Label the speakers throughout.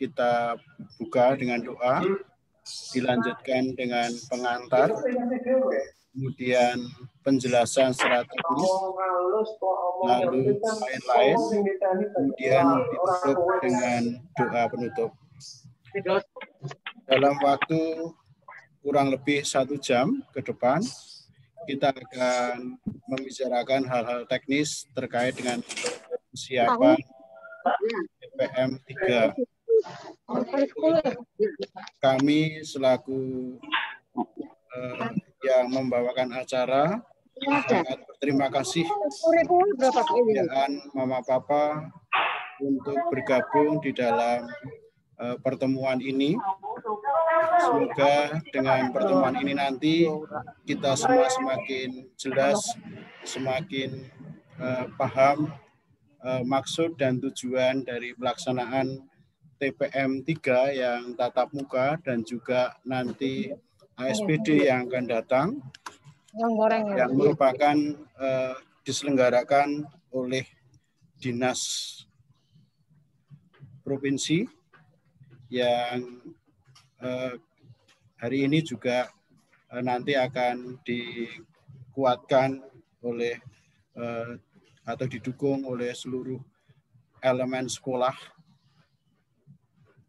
Speaker 1: kita buka dengan doa, dilanjutkan dengan pengantar, kemudian penjelasan secara teknis, lalu lain-lain, kemudian ditutup dengan doa penutup. Dalam waktu kurang lebih 1 jam ke depan, kita akan membicarakan hal-hal teknis terkait dengan persiapan TPM 3. Kami selaku yang membawakan acara sangat berterima kasih kepada Mama Papa untuk bergabung di dalam pertemuan ini. Semoga dengan pertemuan ini nanti kita semua semakin jelas, semakin paham maksud dan tujuan dari pelaksanaan TPM 3 yang tatap muka dan juga nanti ASPD yang akan datang, yang merupakan diselenggarakan oleh Dinas Provinsi yang hari ini juga nanti akan dikuatkan oleh atau didukung oleh seluruh elemen sekolah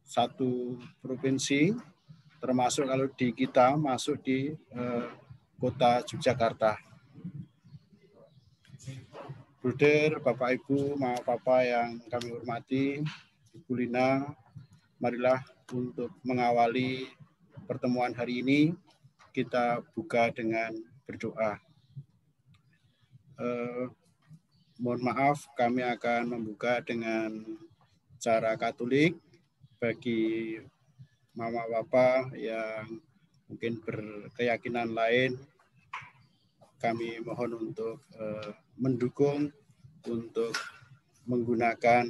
Speaker 1: satu provinsi, termasuk kalau di kita masuk di kota Yogyakarta. Bruder, Bapak Ibu, Mama Papa yang kami hormati, Ibu Lina, marilah untuk mengawali pertemuan hari ini kita buka dengan berdoa. Mohon maaf, kami akan membuka dengan cara Katolik. Bagi Mama Papa yang mungkin berkeyakinan lain, kami mohon untuk mendukung untuk menggunakan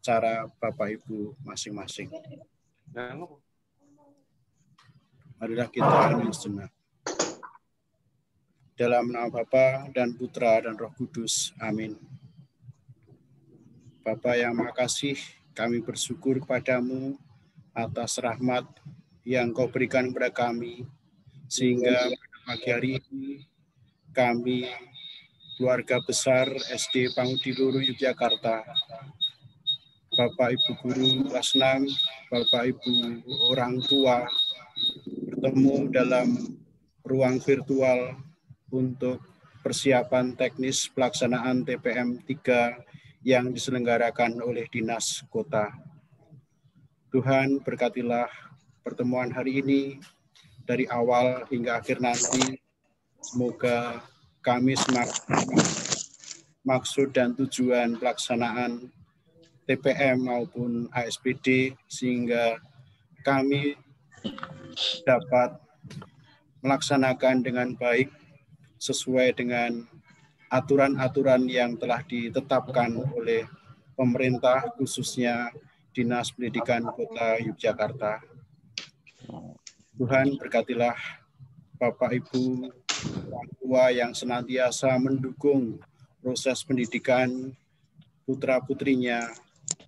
Speaker 1: cara Bapak Ibu masing-masing. Marilah kita hening sejenak. Dalam nama Bapa dan Putra dan Roh Kudus. Amin. Bapa yang Maha Kasih, kami bersyukur kepadamu atas rahmat yang Kau berikan kepada kami, sehingga pagi hari ini kami, keluarga besar SD Pangudiloro Yogyakarta, Bapak Ibu guru kelas 6, Bapak Ibu orang tua, bertemu dalam ruang virtual untuk persiapan teknis pelaksanaan TPM 3 yang diselenggarakan oleh Dinas Kota. Tuhan, berkatilah pertemuan hari ini dari awal hingga akhir nanti. Semoga kami semakin maksud dan tujuan pelaksanaan TPM maupun ASPD, sehingga kami dapat melaksanakan dengan baik sesuai dengan aturan-aturan yang telah ditetapkan oleh pemerintah, khususnya Dinas Pendidikan Kota Yogyakarta. Tuhan, berkatilah Bapak Ibu orang tua yang senantiasa mendukung proses pendidikan putra-putrinya,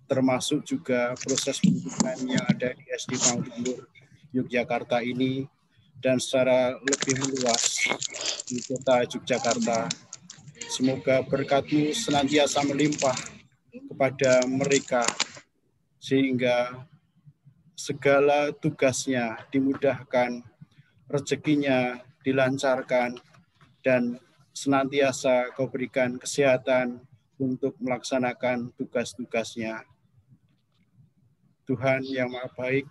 Speaker 1: termasuk juga proses pendidikan yang ada di SD Pangudiloro Yogyakarta ini, dan secara lebih luas di Kota Yogyakarta. Semoga berkat-Mu senantiasa melimpah kepada mereka, sehingga segala tugasnya dimudahkan, rezekinya dilancarkan, dan senantiasa Kau berikan kesehatan untuk melaksanakan tugas-tugasnya. Tuhan yang Maha Baik,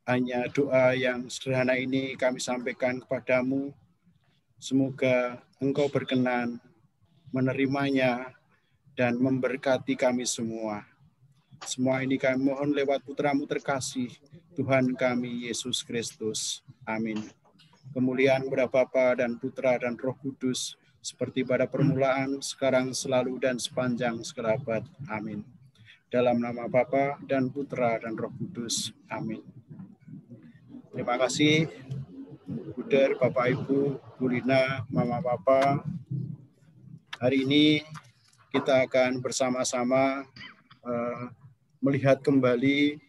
Speaker 1: hanya doa yang sederhana ini kami sampaikan kepadamu. Semoga Engkau berkenan menerimanya dan memberkati kami semua. Semua ini kami mohon lewat Putra-Mu terkasih, Tuhan kami Yesus Kristus. Amin. Kemuliaan kepada Bapa dan Putra dan Roh Kudus, seperti pada permulaan, sekarang, selalu, dan sepanjang segala abad. Amin. Dalam nama Bapa dan Putra dan Roh Kudus. Amin. Terima kasih, Bruder, Bapak Ibu, Bu Lina, Mama Papa. Hari ini kita akan bersama-sama melihat kembali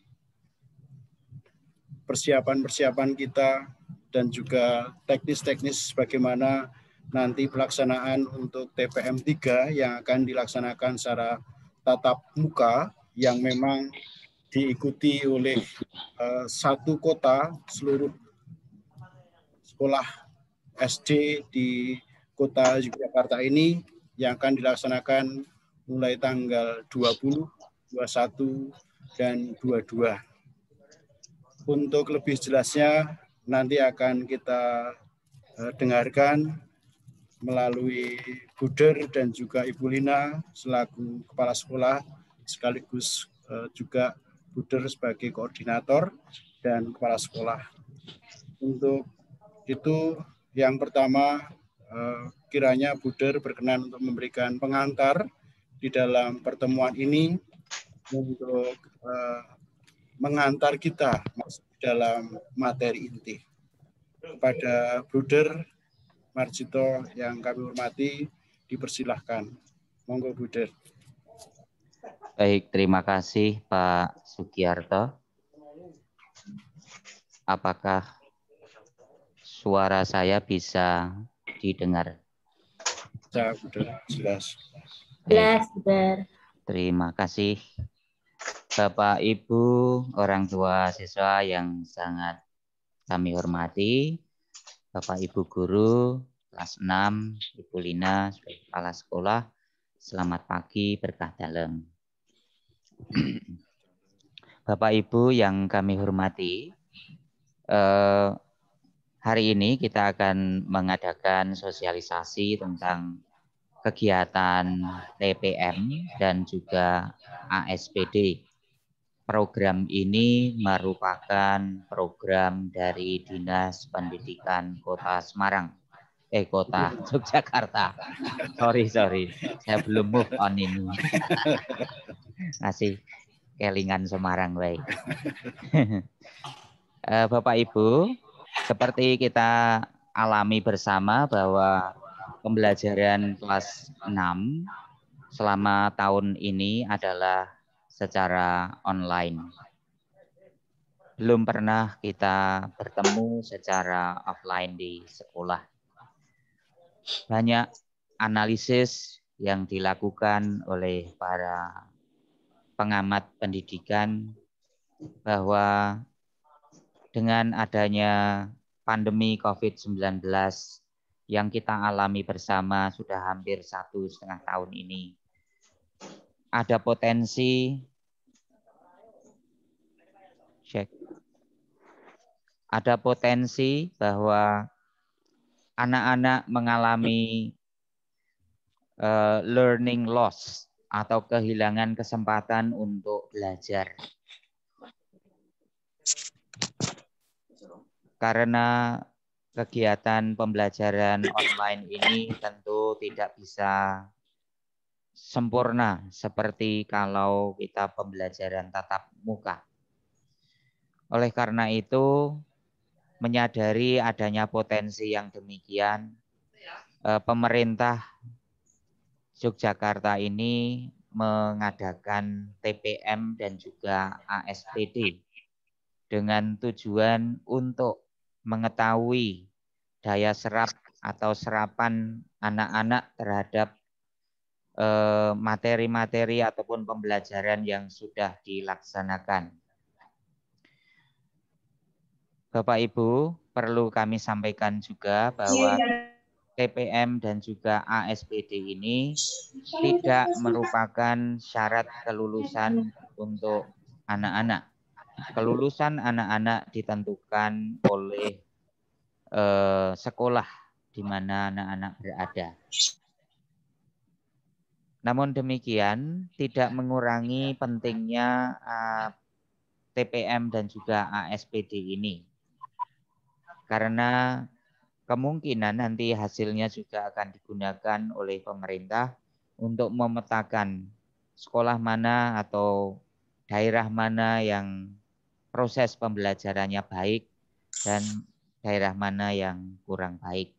Speaker 1: persiapan-persiapan kita dan juga teknis-teknis bagaimana nanti pelaksanaan untuk TPM 3 yang akan dilaksanakan secara tatap muka yang memang diikuti oleh satu kota, seluruh sekolah SD di kota Yogyakarta ini yang akan dilaksanakan mulai tanggal 20, 21, dan 22. Untuk lebih jelasnya nanti akan kita dengarkan melalui Buder dan juga Ibu Lina selaku Kepala Sekolah, sekaligus juga Buder sebagai koordinator dan Kepala Sekolah. Untuk itu yang pertama kiranya Buder berkenan untuk memberikan pengantar di dalam pertemuan ini untuk mengantar kita masuk dalam materi inti. Kepada Buder Marjito yang kami hormati, dipersilahkan. Monggo Buder.
Speaker 2: Baik, terima kasih Pak Sugiarto. Apakah suara saya bisa didengar?
Speaker 1: Ya, Buder, jelas.
Speaker 3: Jelas, Buder.
Speaker 2: Terima kasih Bapak Ibu orang tua siswa yang sangat kami hormati, Bapak Ibu guru kelas 6, Ibu Lina sebagai kepala sekolah, selamat pagi berkah dalam. Bapak Ibu yang kami hormati, hari ini kita akan mengadakan sosialisasi tentang kegiatan TPM dan juga ASPD. Program ini merupakan program dari Dinas Pendidikan Kota Semarang. Kota Yogyakarta. Sorry. Saya belum move on ini. Masih kelingan Semarang, baik. Bapak Ibu, seperti kita alami bersama bahwa pembelajaran kelas 6 selama tahun ini adalah secara online. Belum pernah kita bertemu secara offline di sekolah. Banyak analisis yang dilakukan oleh para pengamat pendidikan bahwa dengan adanya pandemi COVID-19 yang kita alami bersama sudah hampir 1,5 tahun ini, ada potensi bahwa anak-anak mengalami learning loss atau kehilangan kesempatan untuk belajar. Karena kegiatan pembelajaran online ini tentu tidak bisa sempurna seperti kalau kita pembelajaran tatap muka. Oleh karena itu, menyadari adanya potensi yang demikian, pemerintah Yogyakarta ini mengadakan TPM dan juga ASPD dengan tujuan untuk mengetahui daya serap atau serapan anak-anak terhadap materi-materi ataupun pembelajaran yang sudah dilaksanakan. Bapak Ibu, perlu kami sampaikan juga bahwa TPM dan juga ASPD ini tidak merupakan syarat kelulusan untuk anak-anak. Kelulusan anak-anak ditentukan oleh sekolah di mana anak-anak berada. Namun demikian, tidak mengurangi pentingnya TPM dan juga ASPD ini. Karena kemungkinan nanti hasilnya juga akan digunakan oleh pemerintah untuk memetakan sekolah mana atau daerah mana yang proses pembelajarannya baik dan daerah mana yang kurang baik.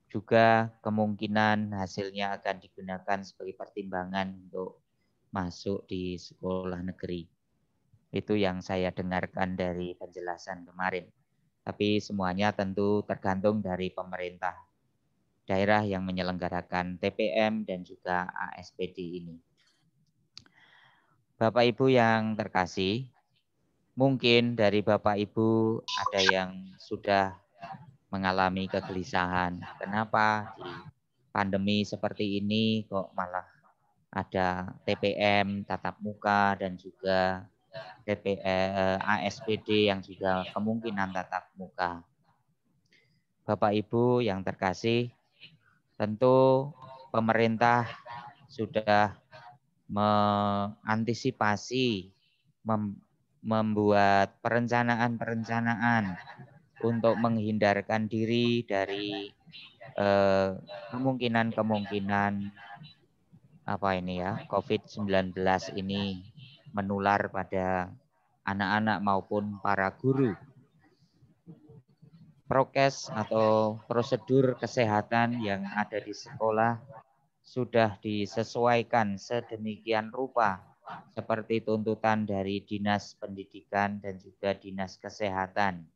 Speaker 2: Juga kemungkinan hasilnya akan digunakan sebagai pertimbangan untuk masuk di sekolah negeri. Itu yang saya dengarkan dari penjelasan kemarin. Tapi semuanya tentu tergantung dari pemerintah daerah yang menyelenggarakan TPM dan juga ASPD ini. Bapak Ibu yang terkasih, mungkin dari Bapak Ibu ada yang sudah mengalami kegelisahan. Kenapa di pandemi seperti ini kok malah ada TPM, tatap muka, dan juga ASPD yang juga kemungkinan tatap muka. Bapak Ibu yang terkasih, tentu pemerintah sudah mengantisipasi, membuat perencanaan-perencanaan untuk menghindarkan diri dari kemungkinan-kemungkinan COVID-19 ini menular pada anak-anak maupun para guru. Prokes atau prosedur kesehatan yang ada di sekolah sudah disesuaikan sedemikian rupa seperti tuntutan dari Dinas Pendidikan dan juga Dinas Kesehatan.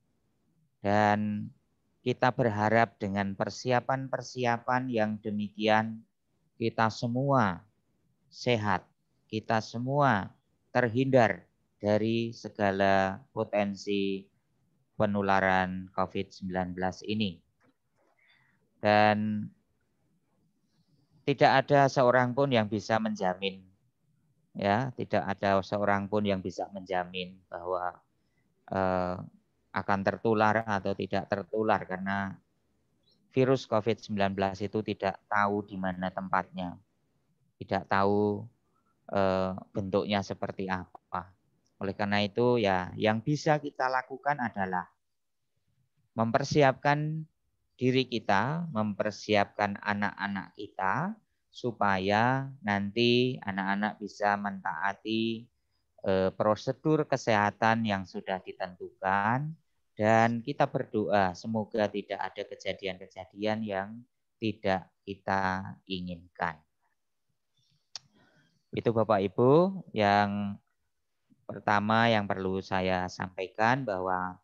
Speaker 2: Dan kita berharap dengan persiapan-persiapan yang demikian kita semua sehat, kita semua terhindar dari segala potensi penularan COVID-19 ini. Dan tidak ada seorang pun yang bisa menjamin, ya, tidak ada seorang pun yang bisa menjamin bahwa akan tertular atau tidak tertular karena virus COVID-19 itu tidak tahu di mana tempatnya, tidak tahu bentuknya seperti apa. Oleh karena itu ya yang bisa kita lakukan adalah mempersiapkan diri kita, mempersiapkan anak-anak kita supaya nanti anak-anak bisa mentaati prosedur kesehatan yang sudah ditentukan, dan kita berdoa semoga tidak ada kejadian-kejadian yang tidak kita inginkan. Itu Bapak Ibu yang pertama yang perlu saya sampaikan, bahwa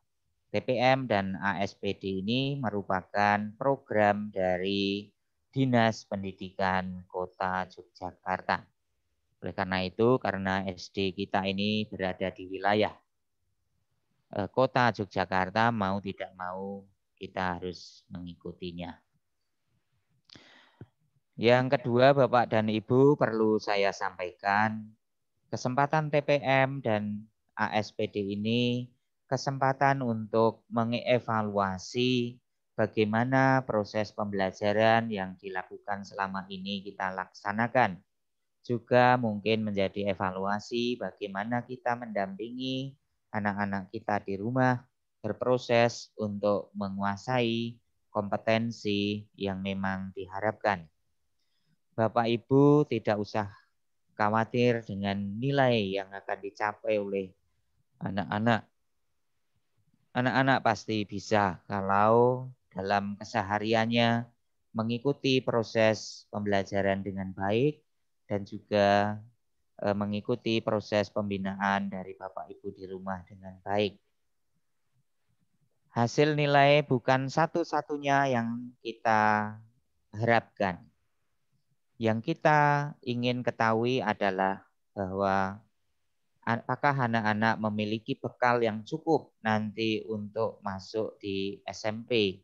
Speaker 2: TPM dan ASPD ini merupakan program dari Dinas Pendidikan Kota Yogyakarta. Oleh karena itu, karena SD kita ini berada di wilayah Kota Yogyakarta, mau tidak mau kita harus mengikutinya. Yang kedua, Bapak dan Ibu, perlu saya sampaikan, kesempatan TPM dan ASPD ini kesempatan untuk mengevaluasi bagaimana proses pembelajaran yang dilakukan selama ini kita laksanakan. Juga mungkin menjadi evaluasi bagaimana kita mendampingi anak-anak kita di rumah berproses untuk menguasai kompetensi yang memang diharapkan. Bapak Ibu tidak usah khawatir dengan nilai yang akan dicapai oleh anak-anak. Anak-anak pasti bisa kalau dalam kesehariannya mengikuti proses pembelajaran dengan baik dan juga mengikuti proses pembinaan dari Bapak Ibu di rumah dengan baik. Hasil nilai bukan satu-satunya yang kita harapkan. Yang kita ingin ketahui adalah bahwa apakah anak-anak memiliki bekal yang cukup nanti untuk masuk di SMP?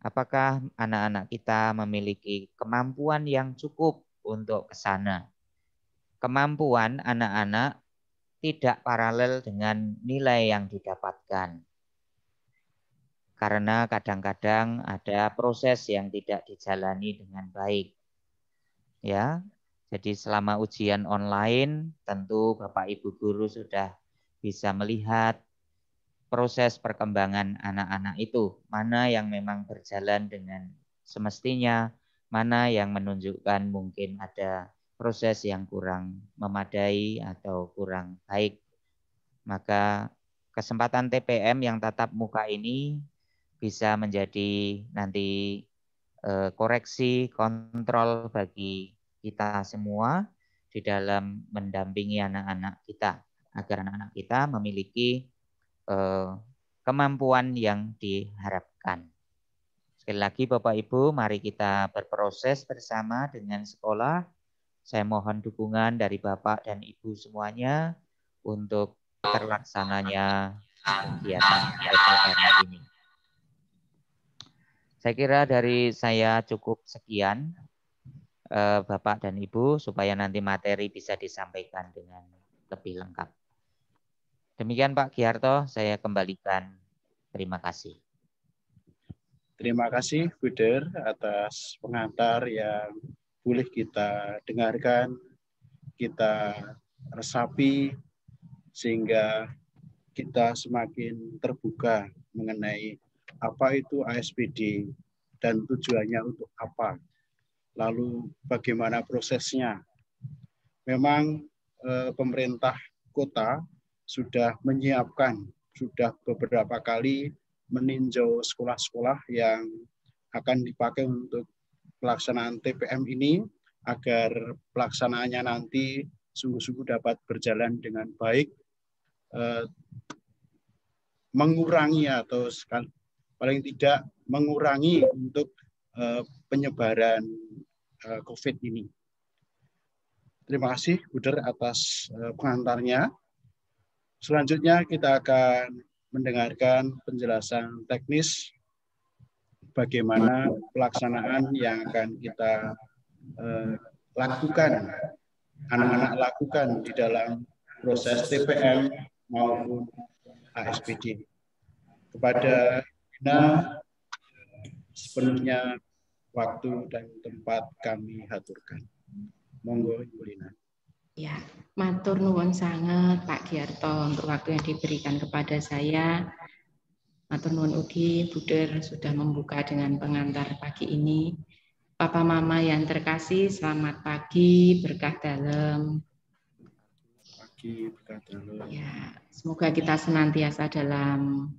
Speaker 2: Apakah anak-anak kita memiliki kemampuan yang cukup untuk ke sana? Kemampuan anak-anak tidak paralel dengan nilai yang didapatkan. Karena kadang-kadang ada proses yang tidak dijalani dengan baik. Ya, jadi selama ujian online tentu Bapak Ibu guru sudah bisa melihat proses perkembangan anak-anak itu, mana yang memang berjalan dengan semestinya, mana yang menunjukkan mungkin ada proses yang kurang memadai atau kurang baik. Maka kesempatan TPM yang tatap muka ini bisa menjadi nanti koreksi, kontrol bagi kita semua, di di dalam mendampingi anak-anak kita agar anak-anak kita memiliki kemampuan yang diharapkan. Sekali lagi Bapak Ibu, mari kita berproses bersama dengan sekolah. Saya mohon dukungan dari Bapak dan Ibu semuanya untuk terlaksananya kegiatan PPM ini. Saya kira dari saya cukup sekian, Bapak dan Ibu, supaya nanti materi bisa disampaikan dengan lebih lengkap. Demikian Pak Giarto, saya kembalikan. Terima kasih.
Speaker 1: Terima kasih Buder atas pengantar yang boleh kita dengarkan, kita resapi, sehingga kita semakin terbuka mengenai apa itu ASPD dan tujuannya untuk apa. Lalu bagaimana prosesnya. Memang pemerintah kota sudah menyiapkan, sudah beberapa kali meninjau sekolah-sekolah yang akan dipakai untuk pelaksanaan TPM ini agar pelaksanaannya nanti sungguh-sungguh dapat berjalan dengan baik, mengurangi atau paling tidak mengurangi untuk penyebaran COVID ini. Terima kasih Buder atas pengantarnya. Selanjutnya kita akan mendengarkan penjelasan teknis bagaimana pelaksanaan yang akan kita lakukan, anak-anak lakukan di dalam proses TPM maupun ASPD. Kepada Ina, sepenuhnya waktu dan tempat kami haturkan. Monggo Ibu Lina.
Speaker 4: Ya, matur nuwun sangat Pak Giarto untuk waktu yang diberikan kepada saya. Matur nuwun ugi Buder sudah membuka dengan pengantar pagi ini. Papa Mama yang terkasih, selamat pagi, berkah dalam.
Speaker 1: Pagi, berkah dalam.
Speaker 4: Ya, semoga kita senantiasa dalam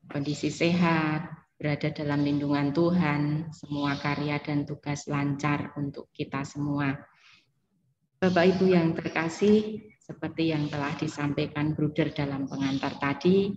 Speaker 4: kondisi sehat, berada dalam lindungan Tuhan, semua karya dan tugas lancar untuk kita semua. Bapak Ibu yang terkasih, seperti yang telah disampaikan Bruder dalam pengantar tadi,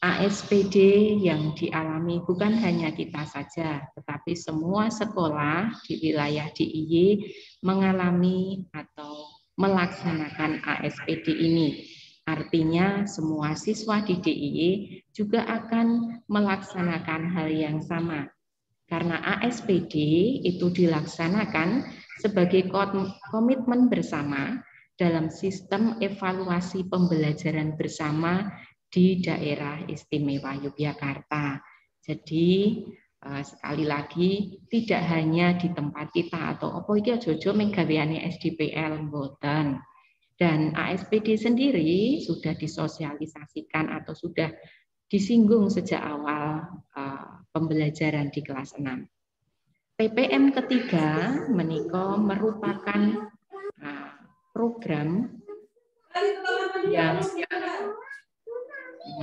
Speaker 4: ASPD yang dialami bukan hanya kita saja, tetapi semua sekolah di wilayah DIY mengalami atau melaksanakan ASPD ini. Artinya semua siswa di DIY juga akan melaksanakan hal yang sama. Karena ASPD itu dilaksanakan sebagai komitmen bersama dalam sistem evaluasi pembelajaran bersama di daerah istimewa Yogyakarta. Jadi sekali lagi tidak hanya di tempat kita atau apa iki aja menggaweane SDPL mboten. Dan ASPD sendiri sudah disosialisasikan atau sudah disinggung sejak awal pembelajaran di kelas 6. TPM ketiga menika merupakan program yang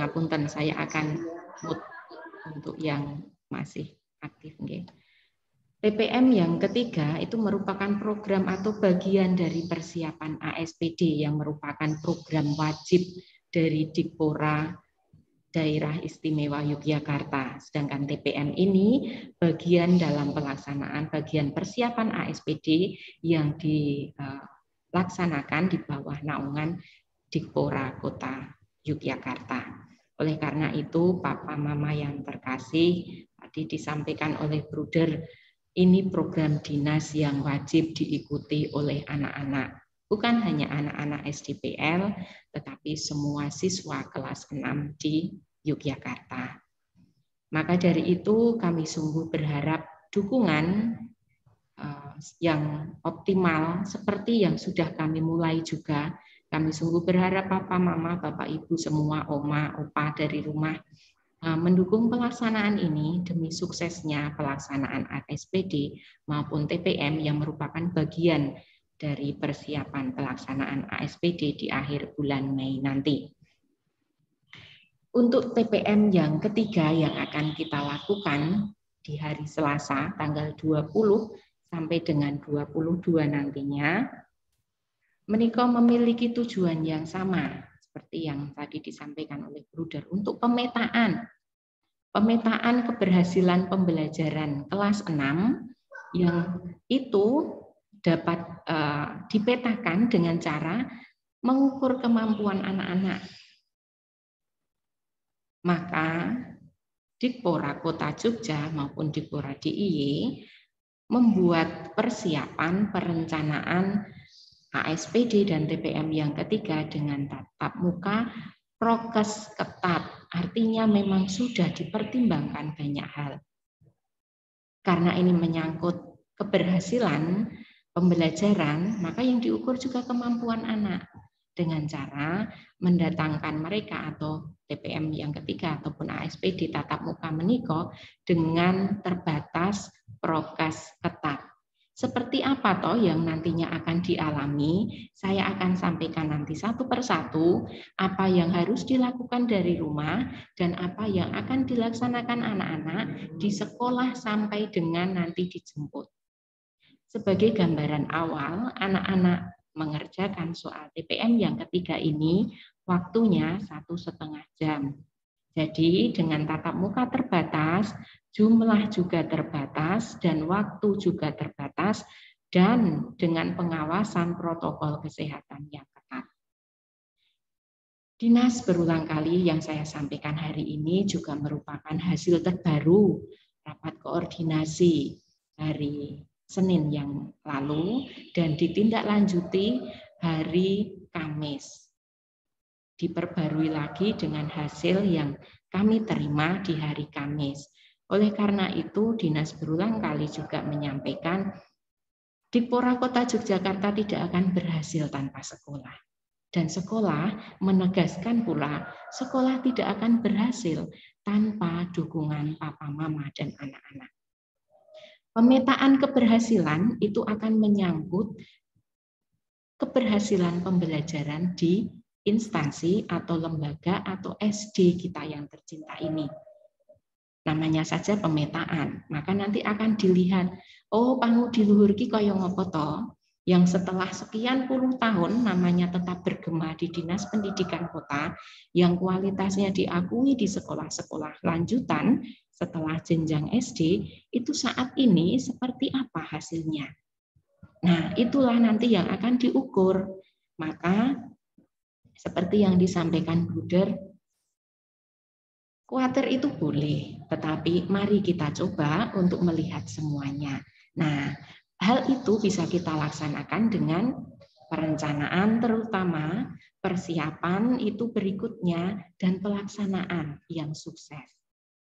Speaker 4: ngapunten, saya akan mute untuk yang masih aktif nggih. TPM yang ketiga itu merupakan program atau bagian dari persiapan ASPD yang merupakan program wajib dari Dikpora Daerah Istimewa Yogyakarta. Sedangkan TPM ini bagian dalam pelaksanaan bagian persiapan ASPD yang dilaksanakan di bawah naungan Dikpora Kota Yogyakarta. Oleh karena itu, Papa Mama yang terkasih, tadi disampaikan oleh Bruder, ini program dinas yang wajib diikuti oleh anak-anak. Bukan hanya anak-anak SDPL, tetapi semua siswa kelas 6 di Yogyakarta. Maka dari itu kami sungguh berharap dukungan yang optimal seperti yang sudah kami mulai juga. Kami sungguh berharap Papa, Mama, Bapak, Ibu semua, Oma, Opa dari rumah mendukung pelaksanaan ini demi suksesnya pelaksanaan ASPD maupun TPM yang merupakan bagian dari persiapan pelaksanaan ASPD di akhir bulan Mei nanti. Untuk TPM yang ketiga yang akan kita lakukan di hari Selasa tanggal 20 sampai dengan 22 nantinya, menika memiliki tujuan yang sama seperti yang tadi disampaikan oleh Bruder untuk pemetaan keberhasilan pembelajaran kelas 6 yang itu dapat dipetakan dengan cara mengukur kemampuan anak-anak. Maka Dikpora Kota Jogja maupun Dikpora DIY membuat persiapan perencanaan ASPD dan TPM yang ketiga dengan tatap muka, prokes ketat. Artinya memang sudah dipertimbangkan banyak hal. Karena ini menyangkut keberhasilan pembelajaran, maka yang diukur juga kemampuan anak dengan cara mendatangkan mereka atau TPM yang ketiga ataupun ASPD tatap muka menika dengan terbatas prokes ketat. Seperti apa toh yang nantinya akan dialami, saya akan sampaikan nanti satu persatu apa yang harus dilakukan dari rumah dan apa yang akan dilaksanakan anak-anak di sekolah sampai dengan nanti dijemput. Sebagai gambaran awal, anak-anak mengerjakan soal TPM yang ketiga ini waktunya 1,5 jam. Jadi dengan tatap muka terbatas, jumlah juga terbatas, dan waktu juga terbatas, dan dengan pengawasan protokol kesehatan yang ketat. Dinas berulang kali yang saya sampaikan hari ini juga merupakan hasil terbaru rapat koordinasi hari Senin yang lalu dan ditindaklanjuti hari Kamis. Diperbarui lagi dengan hasil yang kami terima di hari Kamis. Oleh karena itu, Dinas berulang kali juga menyampaikan Dikpora Kota Yogyakarta tidak akan berhasil tanpa sekolah. Dan sekolah menegaskan pula, sekolah tidak akan berhasil tanpa dukungan papa, mama, dan anak-anak. Pemetaan keberhasilan itu akan menyangkut keberhasilan pembelajaran di instansi atau lembaga atau SD kita yang tercinta ini. Namanya saja pemetaan. Maka nanti akan dilihat, oh pangudi luhur ki kaya ngopo to, yang setelah sekian puluh tahun namanya tetap bergema di Dinas Pendidikan Kota, yang kualitasnya diakui di sekolah-sekolah lanjutan setelah jenjang SD, itu saat ini seperti apa hasilnya. Nah, itulah nanti yang akan diukur. Maka seperti yang disampaikan Bruder, khawatir itu boleh, tetapi mari kita coba untuk melihat semuanya. Nah, hal itu bisa kita laksanakan dengan perencanaan terutama, persiapan itu berikutnya, dan pelaksanaan yang sukses.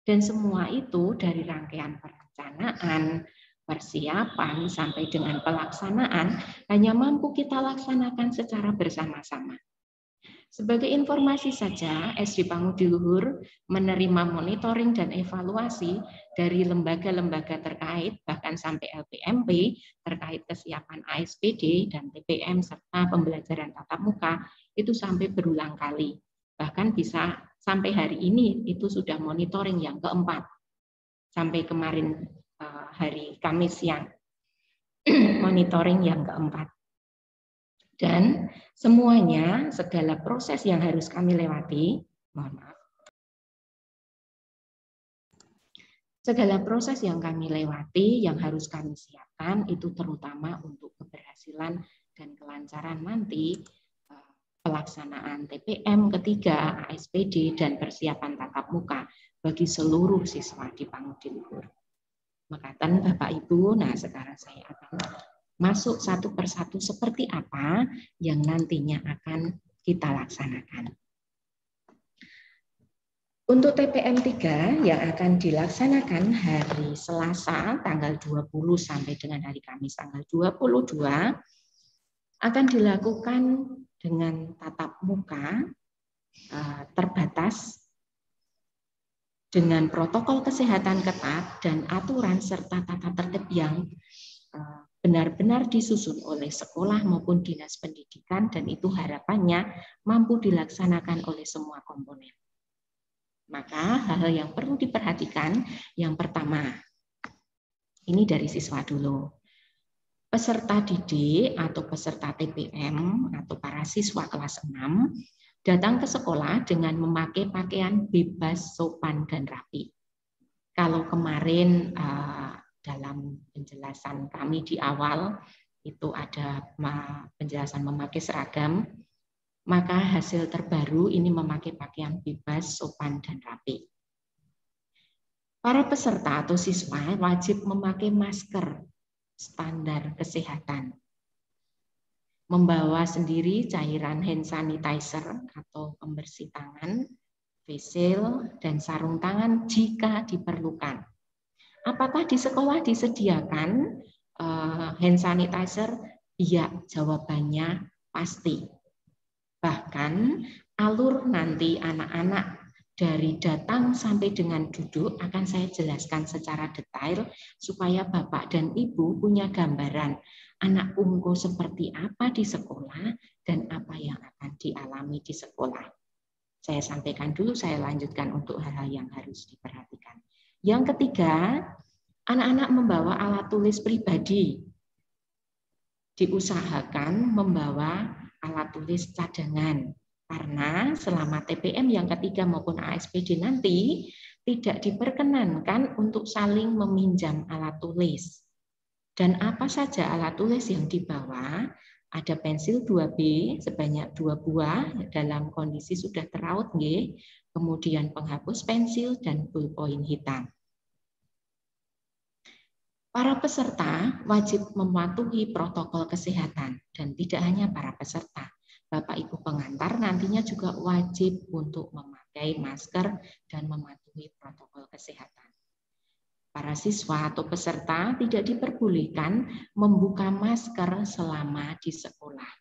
Speaker 4: Dan semua itu dari rangkaian perencanaan, persiapan, sampai dengan pelaksanaan, hanya mampu kita laksanakan secara bersama-sama. Sebagai informasi saja, SD Pangudi Luhur menerima monitoring dan evaluasi dari lembaga-lembaga terkait, bahkan sampai LPMP, terkait kesiapan ASPD dan TPM serta pembelajaran tatap muka, itu sampai berulang kali. Bahkan bisa sampai hari ini, itu sudah monitoring yang keempat. Sampai kemarin hari Kamis siang, monitoring yang keempat. Dan semuanya, segala proses yang harus kami lewati, mohon maaf, segala proses yang kami lewati, yang harus kami siapkan, itu terutama untuk keberhasilan dan kelancaran nanti pelaksanaan TPM ketiga, ASPD, dan persiapan tatap muka bagi seluruh siswa di Pangudi Luhur. Mekaten Bapak Ibu, nah sekarang saya akan masuk satu persatu seperti apa yang nantinya akan kita laksanakan. Untuk TPM 3 yang akan dilaksanakan hari Selasa tanggal 20 sampai dengan hari Kamis tanggal 22 akan dilakukan dengan tatap muka terbatas dengan protokol kesehatan ketat dan aturan serta tata tertib yang benar-benar disusun oleh sekolah maupun dinas pendidikan, dan itu harapannya mampu dilaksanakan oleh semua komponen. Maka hal-hal yang perlu diperhatikan, yang pertama, ini dari siswa dulu. peserta didik atau peserta TPM atau para siswa kelas 6 datang ke sekolah dengan memakai pakaian bebas, sopan, dan rapi. Kalau kemarin dalam penjelasan kami di awal itu ada penjelasan memakai seragam, maka hasil terbaru ini memakai pakaian bebas, sopan, dan rapi. Para peserta atau siswa wajib memakai masker standar kesehatan. Membawa sendiri cairan hand sanitizer atau pembersih tangan, face shield, dan sarung tangan jika diperlukan. Apakah di sekolah disediakan hand sanitizer? Iya, jawabannya pasti. Bahkan alur nanti anak-anak dari datang sampai dengan duduk akan saya jelaskan secara detail supaya Bapak dan Ibu punya gambaran anak Unko seperti apa di sekolah dan apa yang akan dialami di sekolah. Saya sampaikan dulu, saya lanjutkan untuk hal-hal yang harus diperhatikan. Yang ketiga, anak-anak membawa alat tulis pribadi. Diusahakan membawa alat tulis cadangan. Karena selama TPM yang ketiga maupun ASPD nanti tidak diperkenankan untuk saling meminjam alat tulis. Dan apa saja alat tulis yang dibawa? Ada pensil 2B sebanyak 2 buah dalam kondisi sudah teraut, kemudian penghapus pensil dan ballpoint hitam. Para peserta wajib mematuhi protokol kesehatan dan tidak hanya para peserta. Bapak Ibu pengantar nantinya juga wajib untuk memakai masker dan mematuhi protokol kesehatan. Para siswa atau peserta tidak diperbolehkan membuka masker selama di sekolah.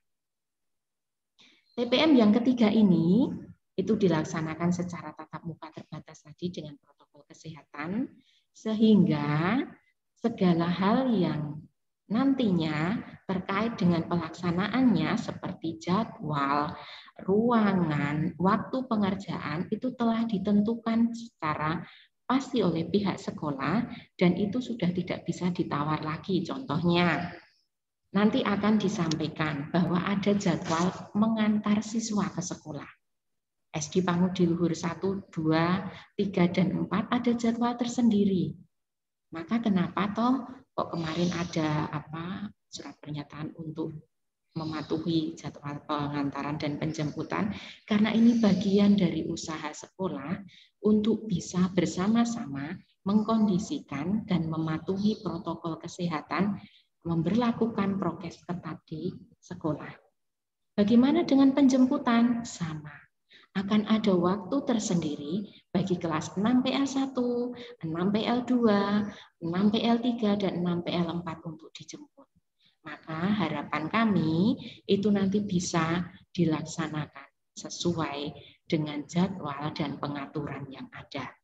Speaker 4: TPM yang ketiga ini itu dilaksanakan secara tatap muka terbatas tadi dengan protokol kesehatan, sehingga segala hal yang nantinya terkait dengan pelaksanaannya seperti jadwal, ruangan, waktu pengerjaan itu telah ditentukan secara pasti oleh pihak sekolah dan itu sudah tidak bisa ditawar lagi. Contohnya, nanti akan disampaikan bahwa ada jadwal mengantar siswa ke sekolah. SD Pangudi Luhur 1, 2, 3, dan 4 ada jadwal tersendiri. Maka kenapa toh kok kemarin ada surat pernyataan untuk mematuhi jadwal pengantaran dan penjemputan? Karena ini bagian dari usaha sekolah untuk bisa bersama-sama mengkondisikan dan mematuhi protokol kesehatan, memberlakukan prokes ketat di sekolah. Bagaimana dengan penjemputan? Sama. Akan ada waktu tersendiri bagi kelas 6 PL1, 6 PL2, 6 PL3, dan 6 PL4 untuk dijemput. Maka harapan kami itu nanti bisa dilaksanakan sesuai dengan jadwal dan pengaturan yang ada.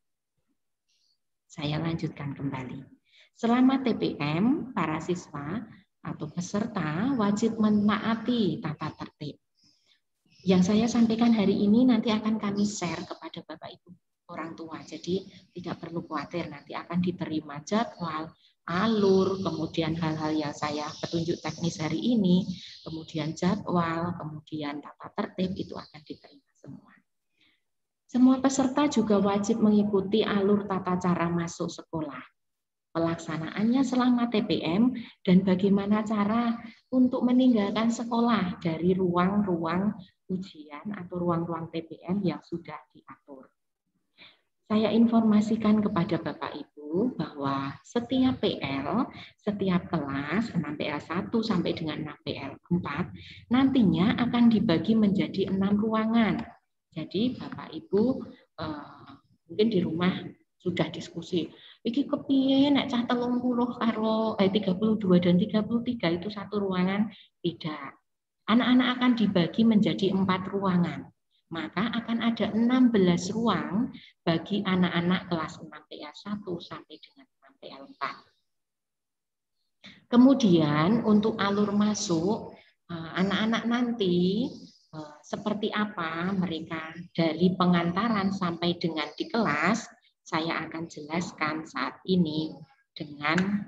Speaker 4: Saya lanjutkan kembali. Selama TPM, para siswa atau peserta wajib menaati tata tertib. Yang saya sampaikan hari ini nanti akan kami share kepada Bapak Ibu orang tua. Jadi tidak perlu khawatir, nanti akan diterima jadwal, alur, kemudian hal-hal yang saya petunjuk teknis hari ini, kemudian jadwal, kemudian tata tertib itu akan diterima semua. Semua peserta juga wajib mengikuti alur tata cara masuk sekolah. Pelaksanaannya selama TPM dan bagaimana cara untuk meninggalkan sekolah dari ruang-ruang ujian atau ruang-ruang TPM yang sudah diatur. Saya informasikan kepada Bapak Ibu bahwa setiap PL, setiap kelas 6 PL1 sampai dengan 6 PL4 nantinya akan dibagi menjadi 6 ruangan. Jadi Bapak Ibu mungkin di rumah sudah diskusi. Iki kepiye nek cah 30 karo 32 dan 33 itu satu ruangan? Tidak. Anak-anak akan dibagi menjadi 4 ruangan. Maka akan ada 16 ruang bagi anak-anak kelas 6 PL1 sampai dengan 6 PL4. Kemudian untuk alur masuk, anak-anak nanti seperti apa mereka dari pengantaran sampai dengan di kelas, saya akan jelaskan saat ini dengan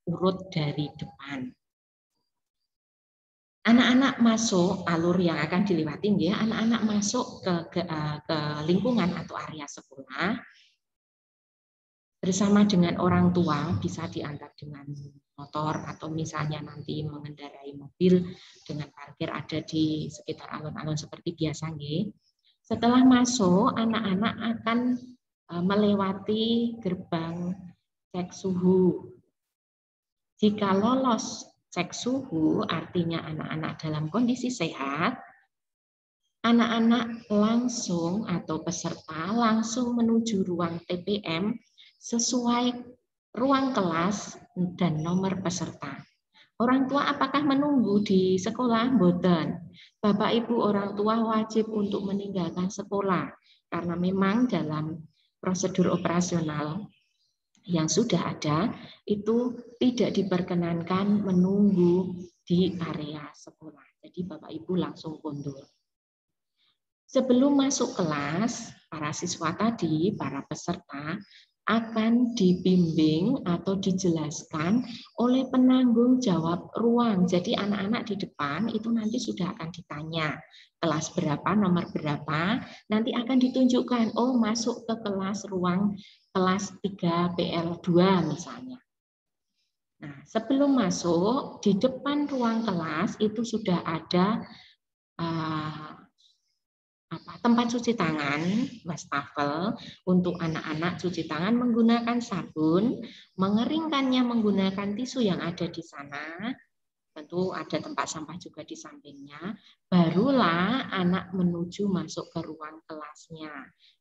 Speaker 4: urut dari depan. Anak-anak masuk alur yang akan dilewati, ya. Anak-anak masuk ke lingkungan atau area sekolah bersama dengan orang tua, bisa diantar dengan motor atau misalnya nanti mengendarai mobil dengan parkir ada di sekitar alun-alun seperti biasa, nggih. Setelah masuk, anak-anak akan melewati gerbang cek suhu. Jika lolos cek suhu, artinya anak-anak dalam kondisi sehat, anak-anak langsung atau peserta langsung menuju ruang TPM sesuai ruang kelas dan nomor peserta. Orang tua apakah menunggu di sekolah? Mboten. Bapak Ibu orang tua wajib untuk meninggalkan sekolah karena memang dalam prosedur operasional yang sudah ada itu tidak diperkenankan menunggu di area sekolah. Jadi Bapak Ibu langsung mundur. Sebelum masuk kelas, para siswa tadi, para peserta akan dibimbing atau dijelaskan oleh penanggung jawab ruang. Jadi anak-anak di depan itu nanti sudah akan ditanya kelas berapa, nomor berapa, nanti akan ditunjukkan, oh masuk ke kelas ruang kelas 3 PL2 misalnya. Nah, sebelum masuk, di depan ruang kelas itu sudah ada tempat cuci tangan, wastafel, untuk anak-anak cuci tangan menggunakan sabun, mengeringkannya menggunakan tisu yang ada di sana, tentu ada tempat sampah juga di sampingnya, barulah anak menuju masuk ke ruang kelasnya.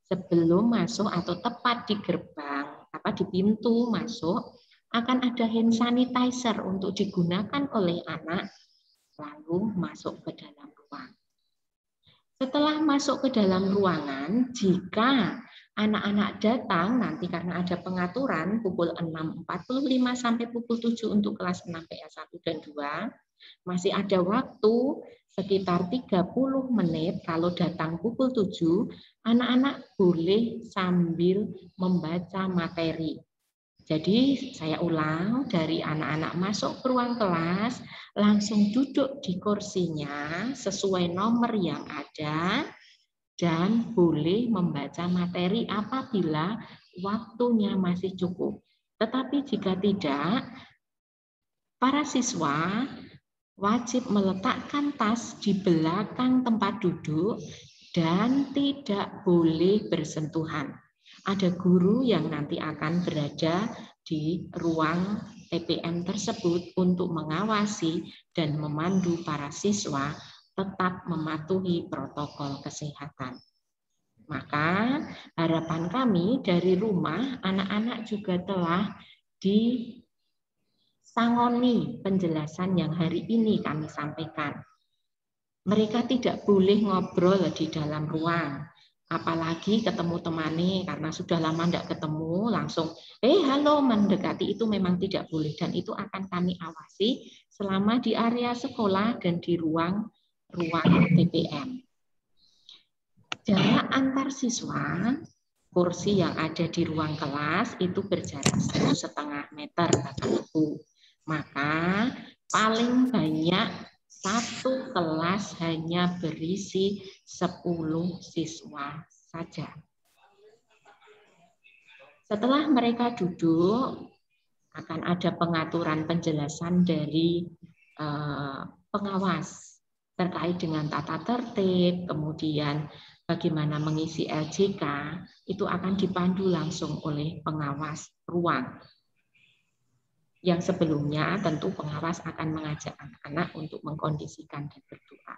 Speaker 4: Sebelum masuk atau tepat di gerbang, di pintu masuk, akan ada hand sanitizer untuk digunakan oleh anak, lalu masuk ke dalam ruang. Setelah masuk ke dalam ruangan, jika anak-anak datang nanti karena ada pengaturan pukul 6.45 sampai pukul 7 untuk kelas 6 PA 1 dan 2, masih ada waktu sekitar 30 menit. Kalau datang pukul 7, anak-anak boleh sambil membaca materi. Jadi saya ulang, dari anak-anak masuk ke ruang kelas, langsung duduk di kursinya sesuai nomor yang ada, dan boleh membaca materi apabila waktunya masih cukup. Tetapi jika tidak, para siswa wajib meletakkan tas di belakang tempat duduk dan tidak boleh bersentuhan. Ada guru yang nanti akan berada di ruang TPM tersebut untuk mengawasi dan memandu para siswa tetap mematuhi protokol kesehatan. Maka harapan kami dari rumah, anak-anak juga telah disangoni penjelasan yang hari ini kami sampaikan. Mereka tidak boleh ngobrol di dalam ruang. Apalagi ketemu temani, karena sudah lama tidak ketemu, langsung, halo, mendekati, itu memang tidak boleh. Dan itu akan kami awasi selama di area sekolah dan di ruang TPM. Jarak antar siswa, kursi yang ada di ruang kelas, itu berjarak 1,5 meter, Bapak Ibu. Maka paling banyak satu kelas hanya berisi 10 siswa saja. Setelah mereka duduk, akan ada pengaturan penjelasan dari pengawas terkait dengan tata tertib, kemudian bagaimana mengisi LJK, itu akan dipandu langsung oleh pengawas ruang. Yang sebelumnya tentu pengawas akan mengajak anak-anak untuk mengkondisikan dan berdoa.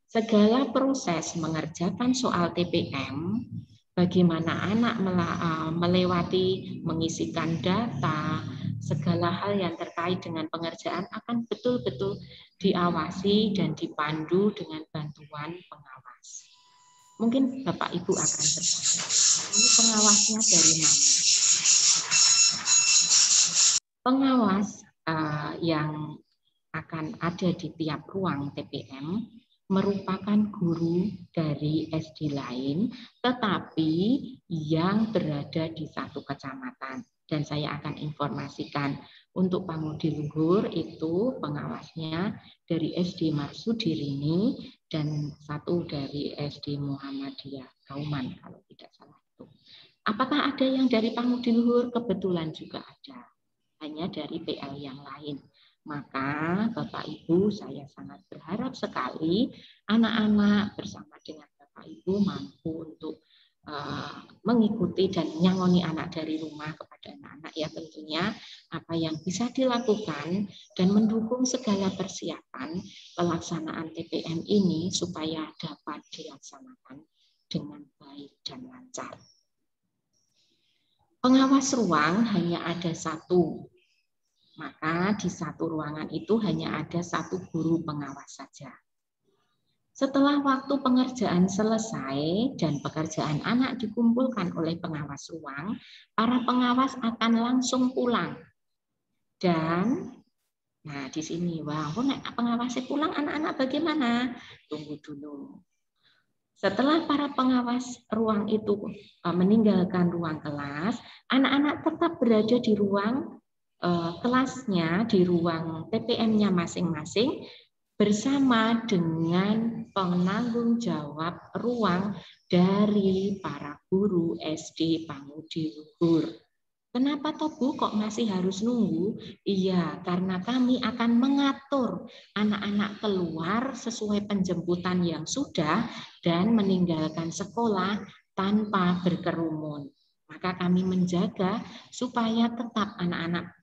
Speaker 4: Segala proses mengerjakan soal TPM, bagaimana anak melewati, mengisikan data, segala hal yang terkait dengan pengerjaan akan betul-betul diawasi dan dipandu dengan bantuan pengawas. Mungkin Bapak Ibu akan bertanya, ini pengawasnya dari mana? Pengawas yang akan ada di tiap ruang TPM merupakan guru dari SD lain, tetapi yang berada di satu kecamatan. Dan saya akan informasikan Untuk Pangudi Luhur itu pengawasnya dari SD Marsudirini dan satu dari SD Muhammadiyah Kauman kalau tidak salah itu. Apakah ada yang dari Pangudi Luhur? Kebetulan juga ada, hanya dari PL yang lain. Maka Bapak Ibu, saya sangat berharap sekali anak-anak bersama dengan Bapak Ibu mampu untuk mengikuti dan nyangoni anak dari rumah kepada anak-anak ya tentunya apa yang bisa dilakukan dan mendukung segala persiapan pelaksanaan TPM ini supaya dapat dilaksanakan dengan baik dan lancar. Pengawas ruang hanya ada satu, maka di satu ruangan itu hanya ada satu guru pengawas saja. Setelah waktu pengerjaan selesai dan pekerjaan anak dikumpulkan oleh pengawas ruang, para pengawas akan langsung pulang. Dan, nah di sini, wah, pengawasnya pulang, anak-anak bagaimana? Tunggu dulu. Setelah para pengawas ruang itu meninggalkan ruang kelas, anak-anak tetap berada di ruang kelasnya, di ruang TPM-nya masing-masing, bersama dengan penanggung jawab ruang dari para guru SD Pangudi Luhur. Kenapa toh Bu kok masih harus nunggu? Iya, karena kami akan mengatur anak-anak keluar sesuai penjemputan yang sudah dan meninggalkan sekolah tanpa berkerumun. Maka kami menjaga supaya tetap anak-anak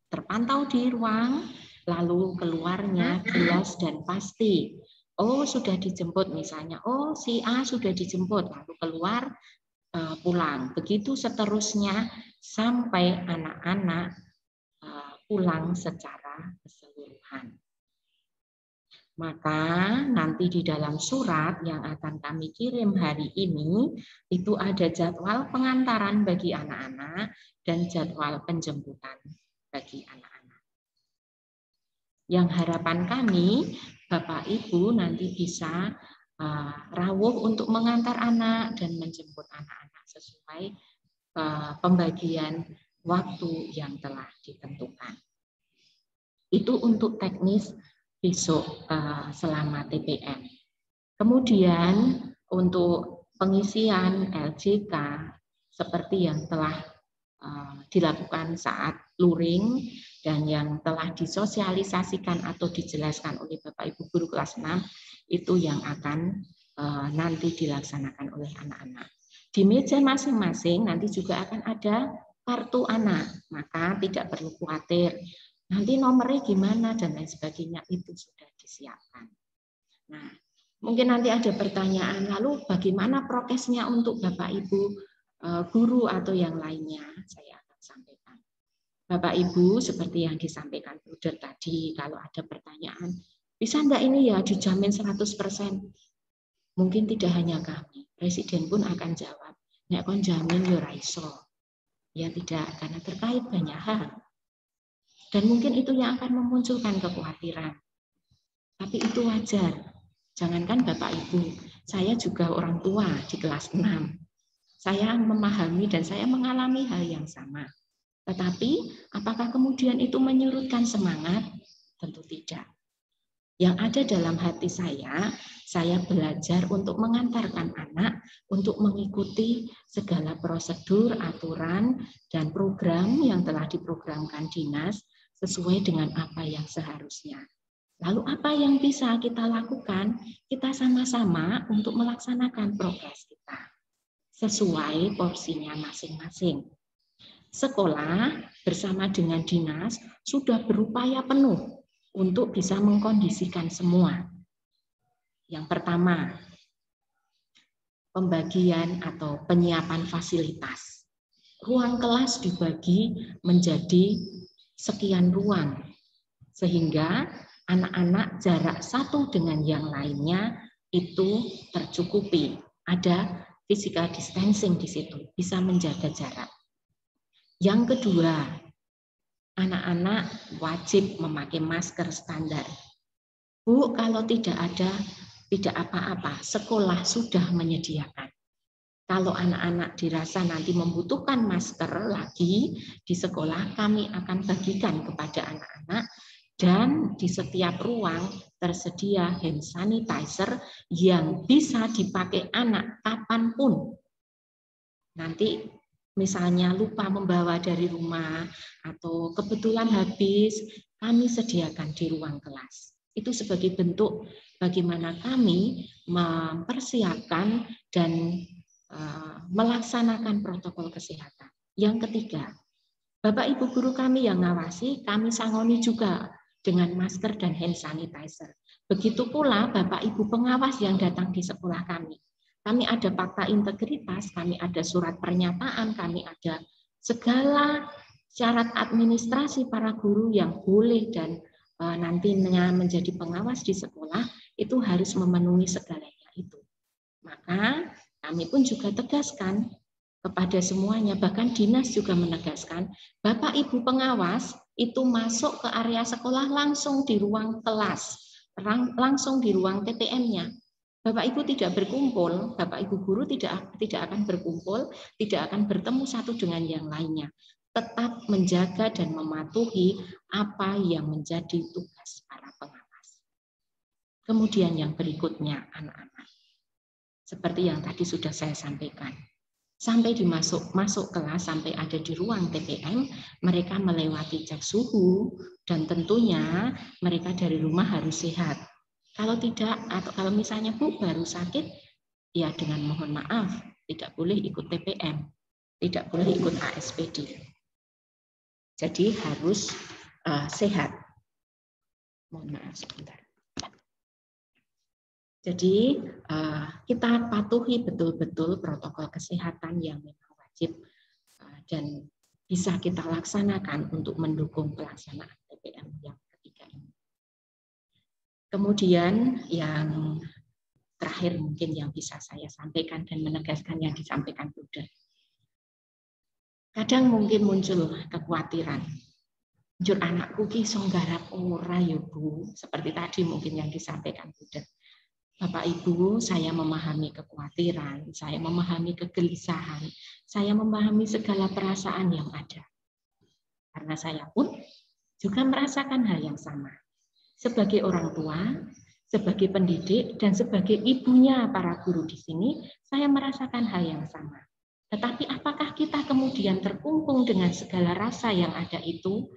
Speaker 4: terpantau di ruang, lalu keluarnya jelas dan pasti. Oh, sudah dijemput misalnya. Oh, si A sudah dijemput, lalu keluar pulang. Begitu seterusnya sampai anak-anak pulang secara keseluruhan. Maka nanti di dalam surat yang akan kami kirim hari ini, itu ada jadwal pengantaran bagi anak-anak dan jadwal penjemputan bagi anak-anak. Yang harapan kami, Bapak Ibu nanti bisa rawuh untuk mengantar anak dan menjemput anak-anak sesuai pembagian waktu yang telah ditentukan. Itu untuk teknis besok selama TPM. Kemudian untuk pengisian LJK seperti yang telah dilakukan saat luring dan yang telah disosialisasikan atau dijelaskan oleh Bapak Ibu Guru kelas 6 itu yang akan nanti dilaksanakan oleh anak-anak. Di meja masing-masing nanti juga akan ada kartu anak, maka tidak perlu khawatir. Nanti nomornya gimana dan lain sebagainya itu sudah disiapkan. Nah, mungkin nanti ada pertanyaan, lalu bagaimana prokesnya untuk Bapak Ibu guru atau yang lainnya? Saya akan sampaikan. Bapak Ibu, seperti yang disampaikan Bruder tadi, kalau ada pertanyaan, bisa enggak ini ya dijamin 100%? Mungkin tidak hanya kami, Presiden pun akan jawab, nek kon jamin yo ra iso. Ya tidak, karena terkait banyak hal. Dan mungkin itu yang akan memunculkan kekhawatiran. Tapi itu wajar. Jangankan Bapak Ibu, saya juga orang tua di kelas 6. Saya memahami dan saya mengalami hal yang sama. Tetapi apakah kemudian itu menyurutkan semangat? Tentu tidak. Yang ada dalam hati saya belajar untuk mengantarkan anak untuk mengikuti segala prosedur, aturan, dan program yang telah diprogramkan dinas sesuai dengan apa yang seharusnya. Lalu apa yang bisa kita lakukan? Kita sama-sama untuk melaksanakan progres kita sesuai porsinya masing-masing. Sekolah bersama dengan dinas sudah berupaya penuh untuk bisa mengkondisikan semua. Yang pertama, pembagian atau penyiapan fasilitas. Ruang kelas dibagi menjadi sekian ruang, sehingga anak-anak jarak satu dengan yang lainnya itu tercukupi. Ada physical distancing di situ, bisa menjaga jarak. Yang kedua, anak-anak wajib memakai masker standar. Bu, kalau tidak ada, tidak apa-apa, sekolah sudah menyediakan. Kalau anak-anak dirasa nanti membutuhkan masker lagi di sekolah, kami akan bagikan kepada anak-anak, dan di setiap ruang tersedia hand sanitizer yang bisa dipakai anak kapanpun. Nanti misalnya lupa membawa dari rumah atau kebetulan habis, kami sediakan di ruang kelas. Itu sebagai bentuk bagaimana kami mempersiapkan dan melaksanakan protokol kesehatan. Yang ketiga, Bapak Ibu guru kami yang ngawasi, kami sangoni juga dengan masker dan hand sanitizer. Begitu pula Bapak Ibu pengawas yang datang di sekolah kami. Kami ada fakta integritas, kami ada surat pernyataan, kami ada segala syarat administrasi para guru yang boleh dan nantinya menjadi pengawas di sekolah, itu harus memenuhi segalanya itu. Maka kami pun juga tegaskan kepada semuanya, bahkan dinas juga menegaskan, Bapak Ibu pengawas itu masuk ke area sekolah langsung di ruang kelas, langsung di ruang TTM-nya. Bapak Ibu tidak berkumpul, Bapak Ibu guru tidak akan berkumpul, tidak akan bertemu satu dengan yang lainnya. Tetap menjaga dan mematuhi apa yang menjadi tugas para pengawas. Kemudian yang berikutnya, anak-anak. Seperti yang tadi sudah saya sampaikan. Sampai masuk kelas, sampai ada di ruang TPM, mereka melewati cek suhu, dan tentunya mereka dari rumah harus sehat. Kalau tidak, atau kalau misalnya Bu baru sakit, ya dengan mohon maaf, tidak boleh ikut TPM, tidak boleh ikut ASPD. Jadi harus sehat. Mohon maaf sebentar. Jadi kita patuhi betul-betul protokol kesehatan yang memang wajib dan bisa kita laksanakan untuk mendukung pelaksanaan TPM yang ketiga ini. Kemudian yang terakhir mungkin yang bisa saya sampaikan dan menegaskan yang disampaikan Bunda. Kadang mungkin muncul kekhawatiran. Jur anakku ki iso nggarap ora ya Bu, seperti tadi mungkin yang disampaikan Bunda. Bapak Ibu, saya memahami kekhawatiran, saya memahami kegelisahan, saya memahami segala perasaan yang ada. Karena saya pun juga merasakan hal yang sama. Sebagai orang tua, sebagai pendidik, dan sebagai ibunya para guru di sini, saya merasakan hal yang sama. Tetapi apakah kita kemudian terkungkung dengan segala rasa yang ada itu?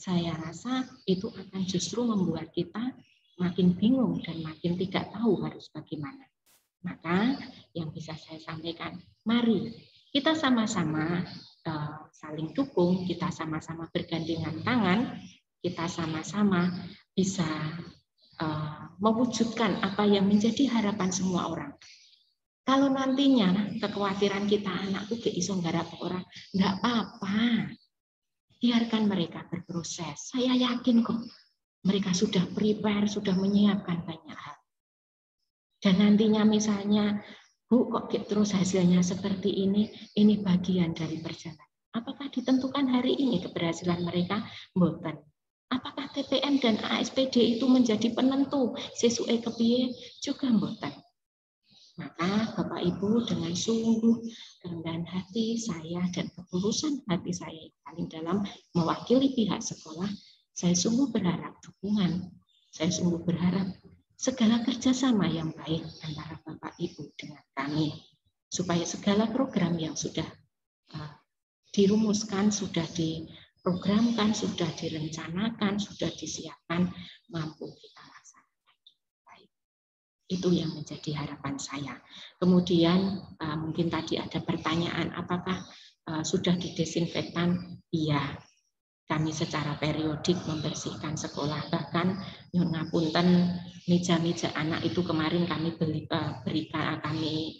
Speaker 4: Saya rasa itu akan justru membuat kita makin bingung dan makin tidak tahu harus bagaimana. Maka yang bisa saya sampaikan, mari kita sama-sama saling dukung, kita sama-sama bergandengan tangan, kita sama-sama bisa mewujudkan apa yang menjadi harapan semua orang. Kalau nantinya kekhawatiran kita anakku gak iso nggarap orang, enggak apa-apa. Biarkan mereka berproses. Saya yakin kok mereka sudah prepare, sudah menyiapkan banyak hal. Dan nantinya misalnya, Bu, kok terus hasilnya seperti ini bagian dari perjalanan. Apakah ditentukan hari ini keberhasilan mereka? Mboten. Apakah TPM dan ASPD itu menjadi penentu sesuai kepiye? Juga mboten. Maka Bapak Ibu dengan sungguh kerendahan hati saya dan ketulusan hati saya yang paling dalam mewakili pihak sekolah, saya sungguh berharap dukungan, saya sungguh berharap segala kerjasama yang baik antara Bapak Ibu dengan kami, supaya segala program yang sudah dirumuskan, sudah diprogramkan, sudah direncanakan, sudah disiapkan, mampu kita laksanakan. Baik. Itu yang menjadi harapan saya. Kemudian mungkin tadi ada pertanyaan, apakah sudah didesinfektan? Iya. Kami secara periodik membersihkan sekolah, bahkan nyuwun ngapunten meja-meja anak itu kemarin kami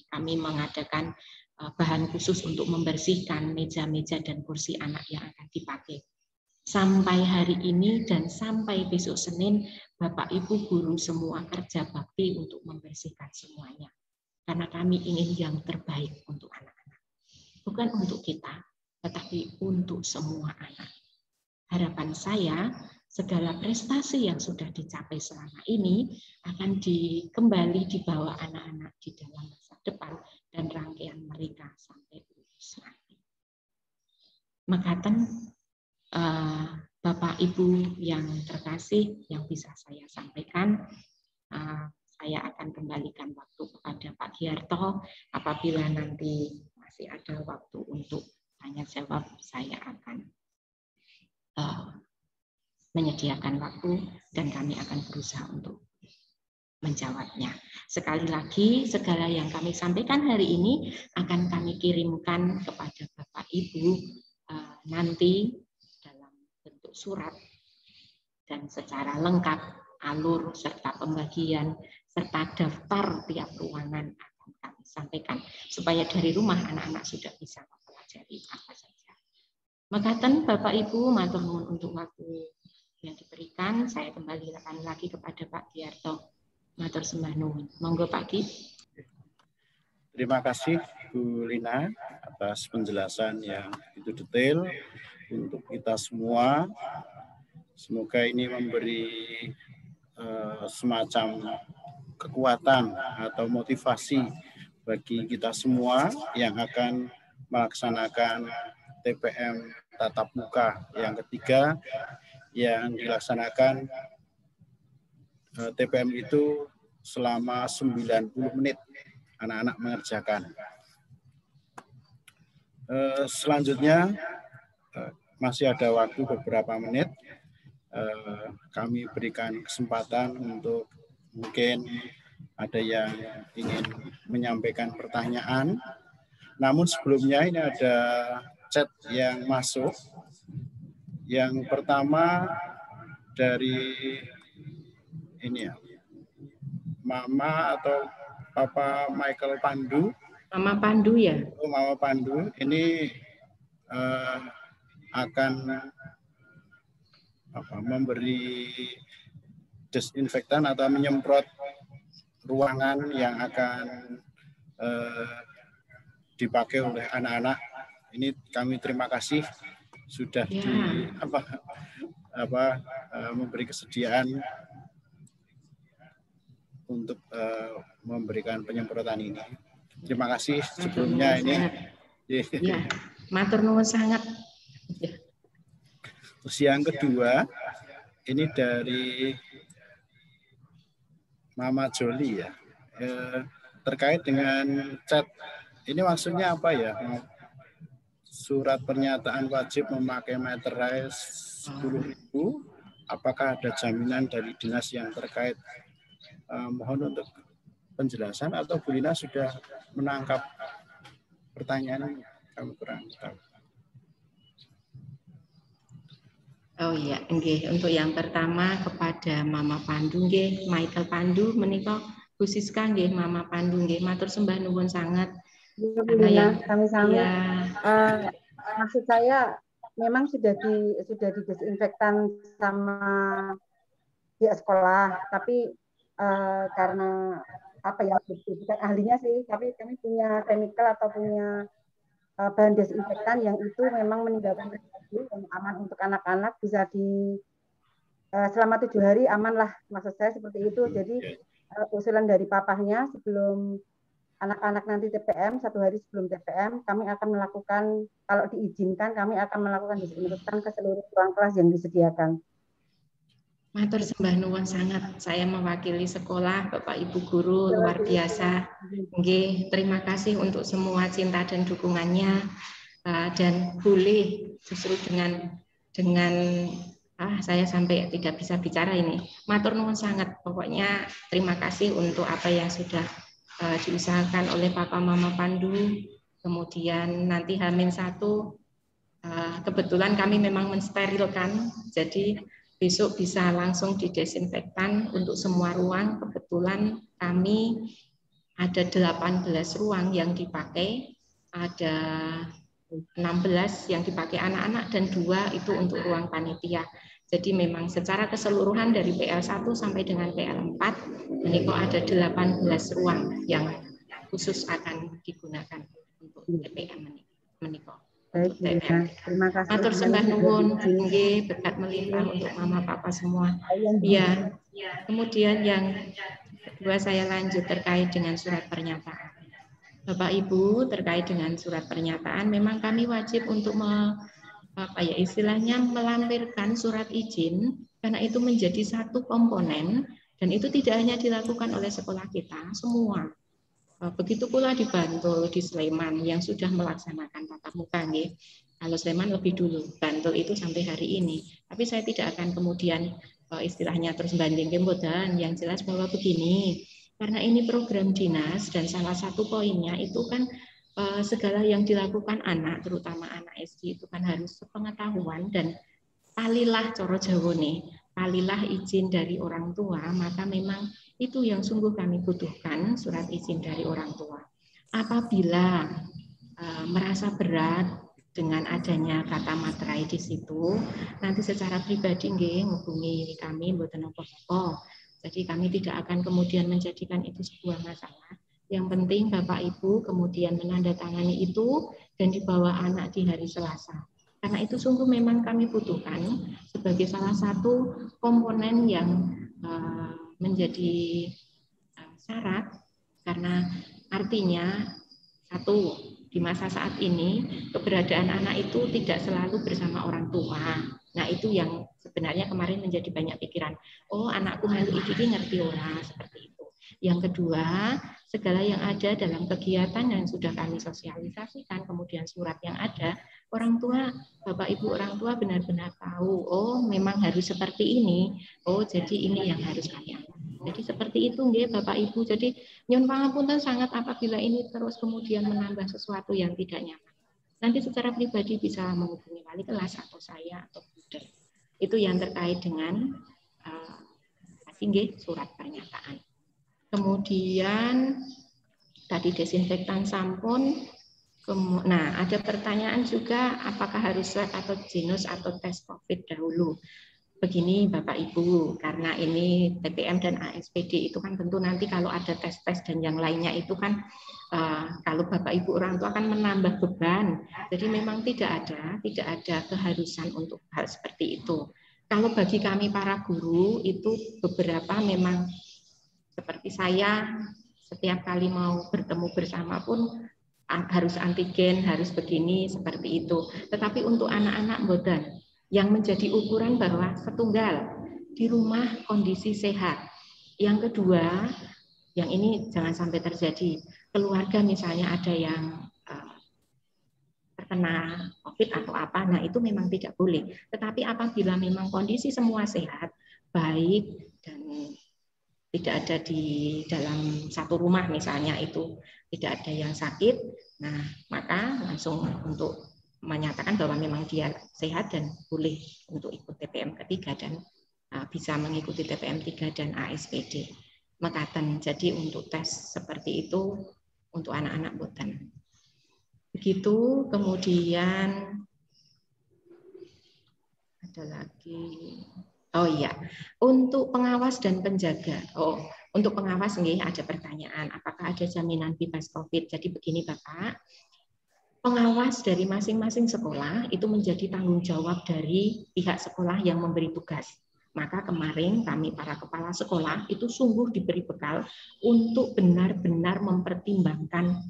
Speaker 4: kami mengadakan bahan khusus untuk membersihkan meja-meja dan kursi anak yang akan dipakai. Sampai hari ini dan sampai besok Senin, Bapak Ibu guru semua kerja bakti untuk membersihkan semuanya. Karena kami ingin yang terbaik untuk anak-anak. Bukan untuk kita, tetapi untuk semua anak. Harapan saya, segala prestasi yang sudah dicapai selama ini akan kembali dibawa anak-anak di dalam masa depan dan rangkaian mekaten Bapak Ibu yang terkasih yang bisa saya sampaikan, saya akan kembalikan waktu kepada Pak Giarto. Apabila nanti masih ada waktu untuk tanya jawab, saya akan menyediakan waktu dan kami akan berusaha untuk menjawabnya. Sekali lagi, segala yang kami sampaikan hari ini akan kami kirimkan kepada Bapak Ibu nanti dalam bentuk surat dan secara lengkap alur serta pembagian serta daftar tiap ruangan akan kami sampaikan supaya dari rumah anak-anak sudah bisa mempelajari apa saja. Mekaten Bapak Ibu, matur nuwun untuk waktu yang diberikan. Saya kembalikan lagi kepada Pak Giarto. Matur sembah nuwun. Monggo Pak Gi.
Speaker 1: Terima kasih Bu Lina atas penjelasan yang begitu detail untuk kita semua. Semoga ini memberi semacam kekuatan atau motivasi bagi kita semua yang akan melaksanakan TPM tatap muka yang ketiga, yang dilaksanakan TPM itu selama 90 menit anak-anak mengerjakan. Selanjutnya masih ada waktu beberapa menit. Kami berikan kesempatan untuk mungkin ada yang ingin menyampaikan pertanyaan. Namun sebelumnya ini ada chat yang masuk. Yang pertama dari ini ya, Mama atau Papa Michael Pandu.
Speaker 4: Mama Pandu ya?
Speaker 1: Oh, Mama Pandu. Ini akan memberi desinfektan atau menyemprot ruangan yang akan dipakai oleh anak-anak. Ini kami terima kasih sudah memberi kesediaan untuk memberikan penyemprotan ini. Terima kasih sebelumnya ini.
Speaker 4: Ya, matur nuwun sangat.
Speaker 1: Terus yang kedua, ini dari Mama Joli ya, terkait dengan chat. Ini maksudnya apa ya? Surat pernyataan wajib memakai materai 10.000. Apakah ada jaminan dari dinas yang terkait? Mohon untuk penjelasan atau Bu Lina sudah menangkap pertanyaan ini? Kami kurang tahu.
Speaker 4: Oh iya, nggih. Untuk yang pertama kepada Mama Pandu nggih, Michael Pandu menika Bu Siska nggih, Mama Pandu nggih, matur sembah nuwun sangat.
Speaker 3: Ya, kami-kami. Ya. Maksud saya memang sudah didesinfektan sama pihak sekolah, tapi karena apa ya, bukan ahlinya sih, tapi kami punya chemical atau punya bahan desinfektan yang itu memang meninggalkan residu yang aman untuk anak-anak, bisa selama 7 hari aman lah, maksud saya seperti itu. Jadi usulan dari papahnya sebelum anak-anak nanti TPM, 1 hari sebelum TPM kami akan melakukan, kalau diizinkan kami akan melakukan desinfektan ke seluruh ruang kelas yang disediakan.
Speaker 4: Matur sembah nuwun sangat. Saya mewakili sekolah, Bapak Ibu guru luar biasa. Nggih, terima kasih untuk semua cinta dan dukungannya. Dan boleh justru dengan saya sampai tidak bisa bicara ini. Matur nuwun sangat. Pokoknya terima kasih untuk apa yang sudah diusahakan oleh Papa Mama Pandu. Kemudian nanti H-1 kebetulan kami memang mensterilkan. Jadi besok bisa langsung didesinfektan untuk semua ruang. Kebetulan kami ada 18 ruang yang dipakai, ada 16 yang dipakai anak-anak dan 2 itu untuk ruang panitia. Jadi memang secara keseluruhan dari PL1 sampai dengan PL4 ini kok ada 18 ruang yang khusus akan digunakan untuk TPM menikah.
Speaker 3: Baik, terima kasih.
Speaker 4: Matur sembah nuwun, nggih, berkat melimpah untuk Mama Papa semua. Ya. Kemudian yang kedua saya lanjut terkait dengan surat pernyataan. Bapak Ibu, terkait dengan surat pernyataan memang kami wajib untuk apa ya istilahnya melampirkan surat izin, karena itu menjadi satu komponen dan itu tidak hanya dilakukan oleh sekolah kita semua. Begitu pula di Bantul, di Sleman yang sudah melaksanakan tatap muka nih. Kalau Sleman lebih dulu, Bantul itu sampai hari ini. Tapi saya tidak akan kemudian istilahnya terus bandingin dan yang jelas bahwa begini, karena ini program dinas dan salah satu poinnya itu kan segala yang dilakukan anak, terutama anak SD itu kan harus sepengetahuan dan palilah coro Jawa nih, palilah izin dari orang tua, maka memang itu yang sungguh kami butuhkan, surat izin dari orang tua. Apabila merasa berat dengan adanya kata materai di situ, nanti secara pribadi nggih menghubungi kami mboten apa-apa. Jadi kami tidak akan kemudian menjadikan itu sebuah masalah. Yang penting Bapak Ibu kemudian menandatangani itu dan dibawa anak di hari Selasa. Karena itu sungguh memang kami butuhkan sebagai salah satu komponen yang menjadi syarat, karena artinya satu, di masa saat ini keberadaan anak itu tidak selalu bersama orang tua. Nah itu yang sebenarnya kemarin menjadi banyak pikiran. Oh anakku melu iki ngerti ora, seperti itu. Yang kedua, segala yang ada dalam kegiatan yang sudah kami sosialisasikan, kemudian surat yang ada, orang tua, Bapak Ibu orang tua benar-benar tahu, oh memang harus seperti ini, oh jadi ini yang harus kami ambil. Jadi seperti itu nggih Bapak Ibu. Jadi nyuwun pangapunten sangat apabila ini terus kemudian menambah sesuatu yang tidak nyaman. Nanti secara pribadi bisa menghubungi wali kelas atau saya atau Buder. Itu yang terkait dengan surat pernyataan. Kemudian tadi desinfektan sampun. Nah, ada pertanyaan juga apakah harus swab atau genus atau tes COVID dahulu. Begini Bapak Ibu, karena ini TPM dan ASPD itu kan tentu nanti kalau ada tes-tes dan yang lainnya itu kan kalau Bapak Ibu orang tua akan menambah beban. Jadi memang tidak ada keharusan untuk hal seperti itu. Kalau bagi kami para guru itu beberapa memang seperti saya setiap kali mau bertemu bersama pun harus antigen, harus begini, seperti itu. Tetapi untuk anak-anak mboten, yang menjadi ukuran bahwa setunggal di rumah kondisi sehat. Yang kedua, yang ini jangan sampai terjadi, keluarga misalnya ada yang terkena COVID atau apa, nah itu memang tidak boleh. Tetapi apabila memang kondisi semua sehat, baik dan tidak ada di dalam satu rumah misalnya itu tidak ada yang sakit, nah maka langsung untuk menyatakan bahwa memang dia sehat dan boleh untuk ikut TPM ketiga dan bisa mengikuti TPM 3 dan ASPD. Mekaten, jadi untuk tes seperti itu untuk anak-anak boten. Begitu, kemudian ada lagi. Oh iya, untuk pengawas dan penjaga. Oh, untuk pengawas nih ada pertanyaan, apakah ada jaminan bebas COVID? Jadi begini Bapak, pengawas dari masing-masing sekolah itu menjadi tanggung jawab dari pihak sekolah yang memberi tugas. Maka kemarin kami para kepala sekolah itu sungguh diberi bekal untuk benar-benar mempertimbangkan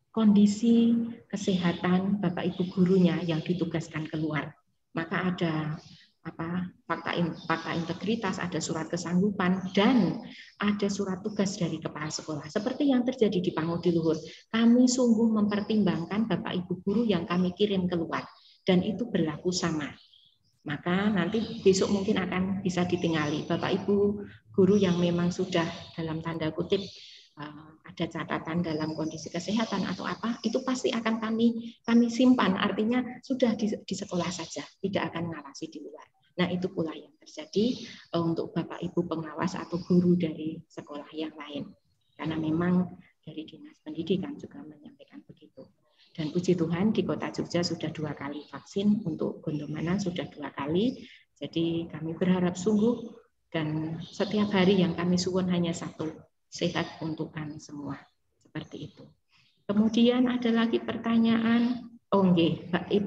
Speaker 4: kondisi kesehatan Bapak Ibu gurunya yang ditugaskan keluar. Maka ada fakta integritas, ada surat kesanggupan, dan ada surat tugas dari kepala sekolah. Seperti yang terjadi di Pangudi Luhur, kami sungguh mempertimbangkan Bapak Ibu guru yang kami kirim keluar, dan itu berlaku sama. Maka nanti besok mungkin akan bisa ditinggali. Bapak Ibu guru yang memang sudah dalam tanda kutip ada catatan dalam kondisi kesehatan atau apa, itu pasti akan kami simpan, artinya sudah di sekolah saja, tidak akan ngawasi di luar. Nah itu pula yang terjadi untuk Bapak Ibu pengawas atau guru dari sekolah yang lain, karena memang dari Dinas Pendidikan juga menyampaikan begitu. Dan puji Tuhan di Kota Jogja sudah 2 kali vaksin, untuk Gondomanan sudah 2 kali, jadi kami berharap sungguh, dan setiap hari yang kami suwun hanya satu, sehat untuk kami semua, seperti itu. Kemudian ada lagi pertanyaan,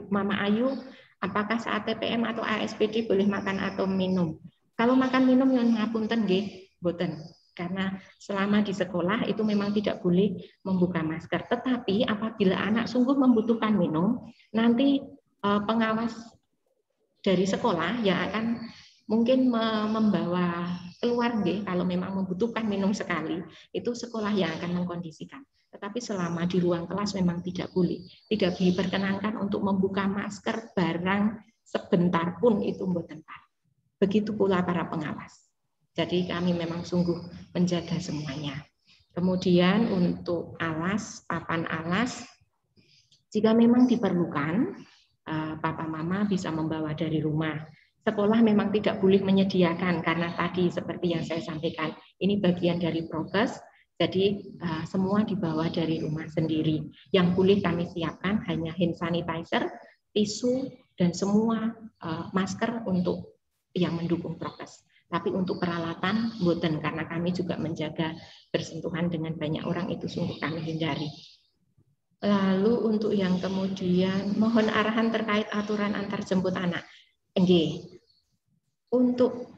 Speaker 4: Mama Ayu, apakah saat TPM atau ASPD boleh makan atau minum? Kalau makan minum yang ngapunten nggih, mboten. Karena selama di sekolah itu memang tidak boleh membuka masker. Tetapi apabila anak sungguh membutuhkan minum, nanti pengawas dari sekolah yang akan mungkin membawa keluar kalau memang membutuhkan minum sekali, itu sekolah yang akan mengkondisikan. Tetapi selama di ruang kelas memang tidak boleh, tidak diperkenankan untuk membuka masker barang sebentar pun, itu mboten par. Begitu pula para pengawas. Jadi kami memang sungguh menjaga semuanya. Kemudian untuk alas, papan alas, jika memang diperlukan, papa mama bisa membawa dari rumah. Sekolah memang tidak boleh menyediakan karena tadi seperti yang saya sampaikan, ini bagian dari prokes, jadi semua dibawa dari rumah sendiri. Yang boleh kami siapkan hanya hand sanitizer, tisu, dan semua masker untuk yang mendukung prokes. Tapi untuk peralatan, boten, karena kami juga menjaga bersentuhan dengan banyak orang, itu sungguh kami hindari. Lalu untuk yang kemudian, mohon arahan terkait aturan antar jemput anak. Nggih. Untuk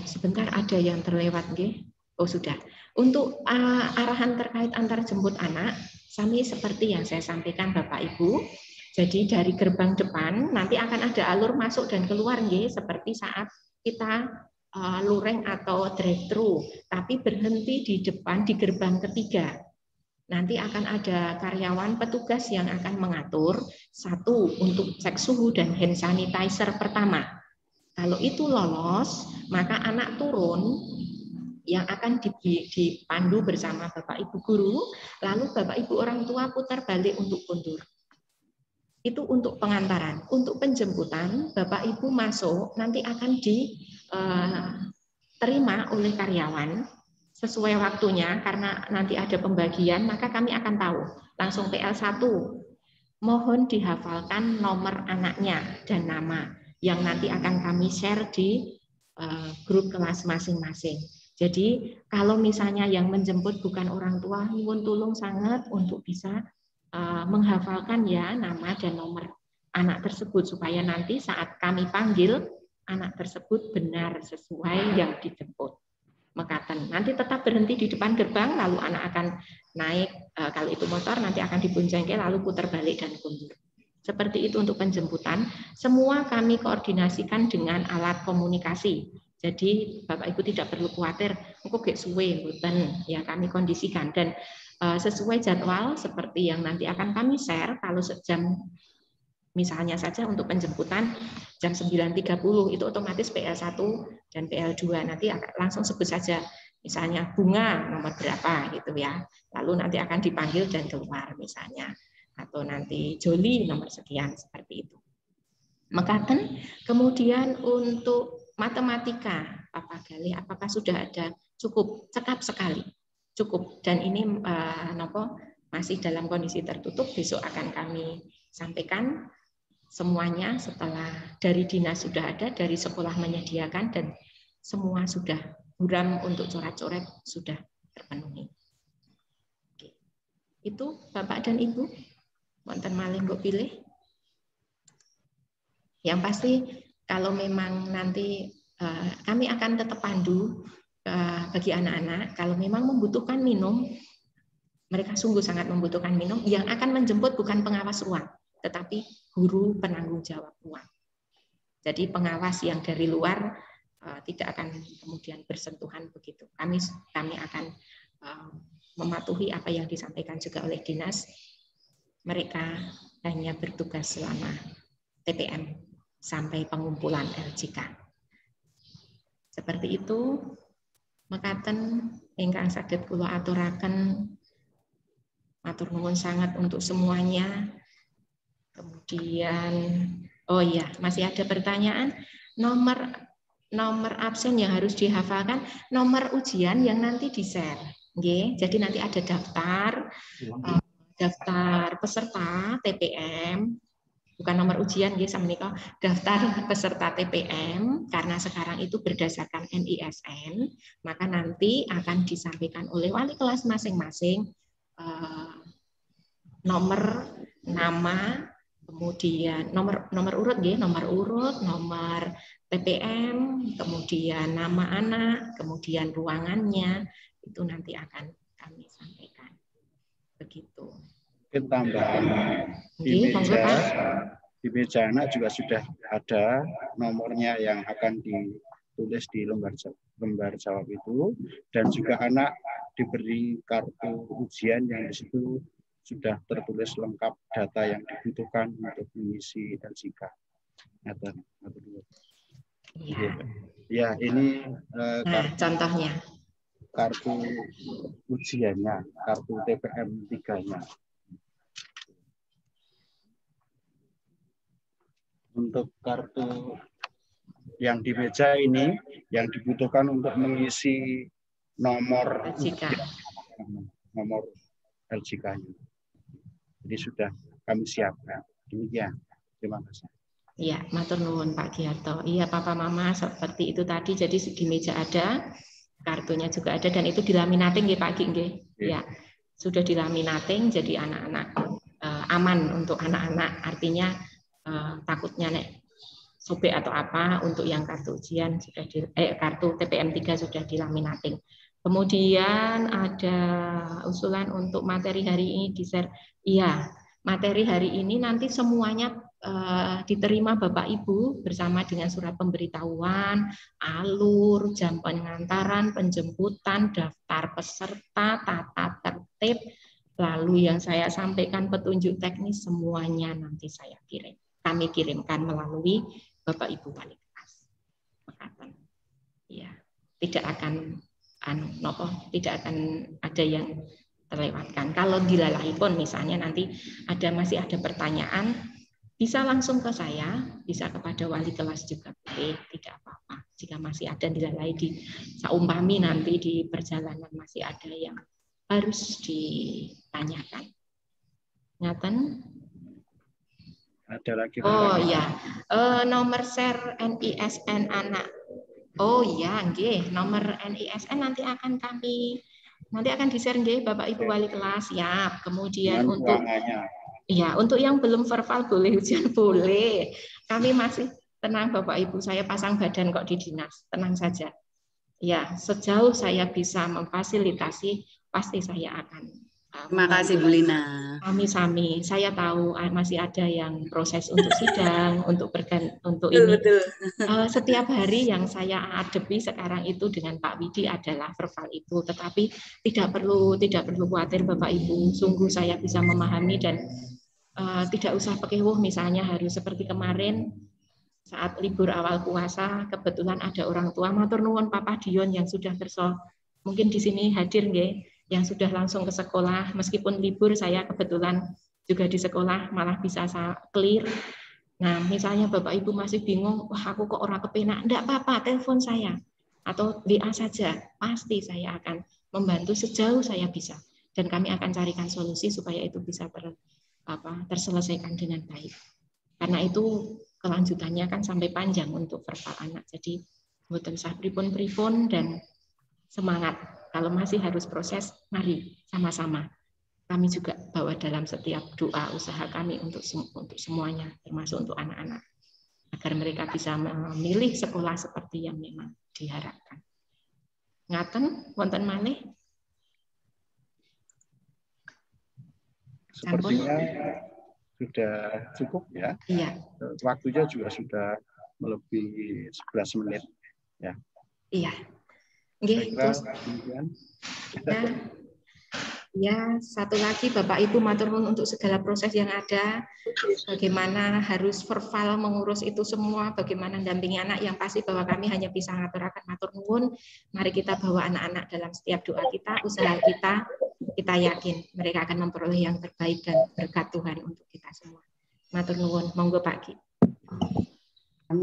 Speaker 4: sebentar ada yang terlewat nggih. Sudah. Untuk arahan terkait antar jemput anak, sami seperti yang saya sampaikan Bapak Ibu. Jadi dari gerbang depan nanti akan ada alur masuk dan keluar nggih, seperti saat kita lureng atau drive-thru, tapi berhenti di depan di gerbang ketiga. Nanti akan ada karyawan petugas yang akan mengatur, satu untuk cek suhu dan hand sanitizer pertama. Kalau itu lolos, maka anak turun yang akan dipandu bersama Bapak Ibu guru, lalu Bapak Ibu orang tua putar balik untuk mundur. Itu untuk pengantaran. Untuk penjemputan, Bapak Ibu masuk, nanti akan diterima oleh karyawan sesuai waktunya, karena nanti ada pembagian, maka kami akan tahu. Langsung PL1, mohon dihafalkan nomor anaknya dan nama, yang nanti akan kami share di grup kelas masing-masing. Jadi kalau misalnya yang menjemput bukan orang tua, nyuwun tulung sangat untuk bisa menghafalkan ya nama dan nomor anak tersebut, supaya nanti saat kami panggil anak tersebut benar sesuai yang dijemput. Mekaten. Nanti tetap berhenti di depan gerbang, lalu anak akan naik, kalau itu motor nanti akan diboncengke lalu putar balik dan mundur. Seperti itu untuk penjemputan. Semua kami koordinasikan dengan alat komunikasi. Jadi Bapak Ibu tidak perlu khawatir, kok gak suwe, mboten, ya kami kondisikan dan sesuai jadwal seperti yang nanti akan kami share. Kalau sejam misalnya saja untuk penjemputan jam 9.30 itu otomatis PL1 dan PL2 nanti akan langsung sebut saja misalnya bunga nomor berapa gitu ya. Lalu nanti akan dipanggil dan keluar misalnya. Atau nanti Joli nomor sekian, seperti itu. Mekaten. Kemudian untuk matematika, Bapak Gali, apakah sudah ada? Cukup, cekap sekali, cukup. Dan ini masih dalam kondisi tertutup. Besok akan kami sampaikan semuanya setelah dari dinas sudah ada, dari sekolah menyediakan, dan semua sudah buram untuk coret-coret sudah terpenuhi. Oke. Itu Bapak dan Ibu. Wonten malih mbok pilih. Yang pasti kalau memang nanti kami akan tetap pandu bagi anak-anak, kalau memang membutuhkan minum, mereka sungguh sangat membutuhkan minum, yang akan menjemput bukan pengawas ruang, tetapi guru penanggung jawab ruang. Jadi pengawas yang dari luar tidak akan kemudian bersentuhan begitu. Kami akan mematuhi apa yang disampaikan juga oleh dinas. Mereka hanya bertugas selama TPM sampai pengumpulan LJK. Seperti itu. Mekaten ingkang saged kula aturaken, matur nuwun sangat untuk semuanya. Kemudian masih ada pertanyaan, nomor absen yang harus dihafalkan, nomor ujian yang nanti di-share. Nggih, jadi nanti ada daftar peserta TPM, bukan nomor ujian, daftar peserta TPM, karena sekarang itu berdasarkan NISN, maka nanti akan disampaikan oleh wali kelas masing-masing nomor, nama, kemudian nomor urut, nomor TPM, kemudian nama anak, kemudian ruangannya, itu nanti akan kami sampaikan. Begitu.
Speaker 1: Tambahan
Speaker 4: di meja
Speaker 1: Di meja anak juga sudah ada nomornya yang akan ditulis di lembar jawab itu, dan juga anak diberi kartu ujian yang di situ sudah tertulis lengkap data yang dibutuhkan untuk mengisi LJK. Ya, ini
Speaker 4: contohnya.
Speaker 1: Kartu ujiannya, kartu TPM 3-nya. Untuk kartu yang di meja ini, yang dibutuhkan untuk mengisi nomor LJK-nya. Jadi sudah kami siapkan. Demikian. Terima kasih.
Speaker 4: Iya, matur nuwun Pak Giarto. Iya, Papa Mama seperti itu tadi. Jadi di meja ada, kartunya juga ada, dan itu dilaminating nggih Pak Gi nggih. Ya, sudah dilaminating, jadi anak-anak aman untuk anak-anak. Artinya takutnya nek sobek atau apa, untuk yang kartu ujian sudah kartu TPM 3 sudah dilaminating. Kemudian ada usulan untuk materi hari ini di-share. Iya, materi hari ini nanti semuanya diterima Bapak Ibu bersama dengan surat pemberitahuan, alur, jam pengantaran, penjemputan, daftar peserta, tata tertib, lalu yang saya sampaikan petunjuk teknis, semuanya nanti kami kirimkan melalui Bapak Ibu Wali Kelas. Ya, tidak akan ada yang terlewatkan. Kalau dilalai pun misalnya nanti masih ada pertanyaan, bisa langsung ke saya, bisa kepada wali kelas juga boleh, tidak apa-apa. Jika masih ada dilalai saumpami nanti di perjalanan masih ada yang harus ditanyakan. Ngaten?
Speaker 1: Ada lagi.
Speaker 4: Oh iya, nomor share NISN anak. Oh iya, nggih, nomor NISN nanti akan di-share nggih Bapak Ibu Wali Kelas, siap. Kemudian untuk yang belum verbal boleh ujian boleh. Kami masih tenang Bapak Ibu, saya pasang badan kok di dinas, tenang saja. Ya, sejauh saya bisa memfasilitasi pasti saya akan.
Speaker 5: Terima kasih Bu Lina.
Speaker 4: Sami-sami. Saya tahu masih ada yang proses untuk sidang, untuk ini.
Speaker 5: Betul.
Speaker 4: Setiap hari yang saya hadapi sekarang itu dengan Pak Widi adalah verbal itu, tetapi tidak perlu khawatir Bapak Ibu. Sungguh saya bisa memahami dan tidak usah pakai misalnya harus seperti kemarin saat libur awal puasa, kebetulan ada orang tua matur nuwun Papa Dion yang sudah mungkin di sini hadir nggih, yang sudah langsung ke sekolah, meskipun libur saya kebetulan juga di sekolah malah bisa clear. Nah, misalnya Bapak Ibu masih bingung, wah aku kok orang kepenak, enggak apa-apa, telepon saya atau WA saja, pasti saya akan membantu sejauh saya bisa, dan kami akan carikan solusi supaya itu bisa terselesaikan dengan baik. Karena itu kelanjutannya kan sampai panjang untuk verbal anak, jadi mboten usah pripun-pripun dan semangat. Kalau masih harus proses, mari sama-sama. Kami juga bawa dalam setiap doa usaha kami untuk semuanya, termasuk untuk anak-anak, agar mereka bisa memilih sekolah seperti yang memang diharapkan. Ngaten, wonten malih?
Speaker 1: Sepertinya sudah cukup ya.
Speaker 4: Iya.
Speaker 1: Waktunya juga sudah melebihi 11 menit. Ya.
Speaker 4: Iya. Terus, ya, satu lagi Bapak Ibu matur nuwun untuk segala proses yang ada, bagaimana harus verbal mengurus itu semua, bagaimana mendampingi anak, yang pasti bahwa kami hanya bisa ngaturaken matur nuwun. Mari kita bawa anak-anak dalam setiap doa kita, usaha kita yakin mereka akan memperoleh yang terbaik dan berkat Tuhan untuk kita semua. Matur nuwun, monggo Pak Ki.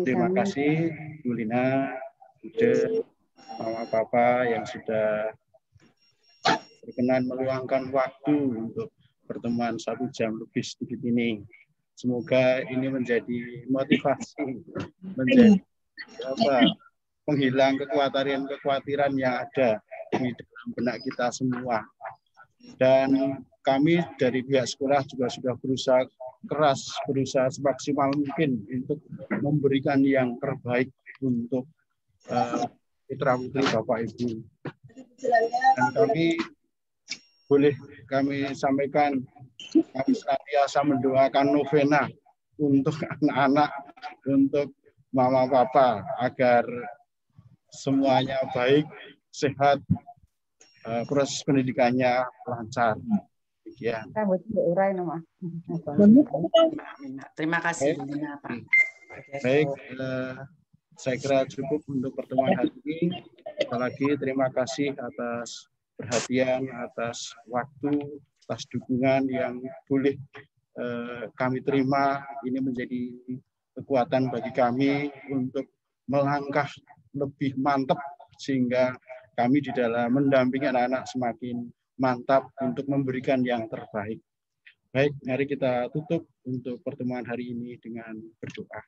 Speaker 1: Terima kasih Bu Lina, Bude, Mama Papa yang sudah berkenan meluangkan waktu untuk pertemuan 1 jam lebih sedikit ini. Semoga ini menjadi motivasi, menjadi penghilang kekhawatiran yang ada di dalam benak kita semua. Dan kami dari pihak sekolah juga sudah berusaha semaksimal mungkin untuk memberikan yang terbaik untuk putra-putri Bapak Ibu. Dan kami sampaikan, kami senantiasa mendoakan novena untuk anak-anak, untuk mama papa, agar semuanya baik, sehat, proses pendidikannya lancar. Ya.
Speaker 5: Terima kasih.
Speaker 1: Baik, saya kira cukup untuk pertemuan hari ini. Sekali lagi terima kasih atas perhatian, atas waktu, atas dukungan yang boleh kami terima. Ini menjadi kekuatan bagi kami untuk melangkah lebih mantap, sehingga kami di dalam mendampingi anak-anak semakin mantap untuk memberikan yang terbaik. Baik, mari kita tutup untuk pertemuan hari ini dengan berdoa.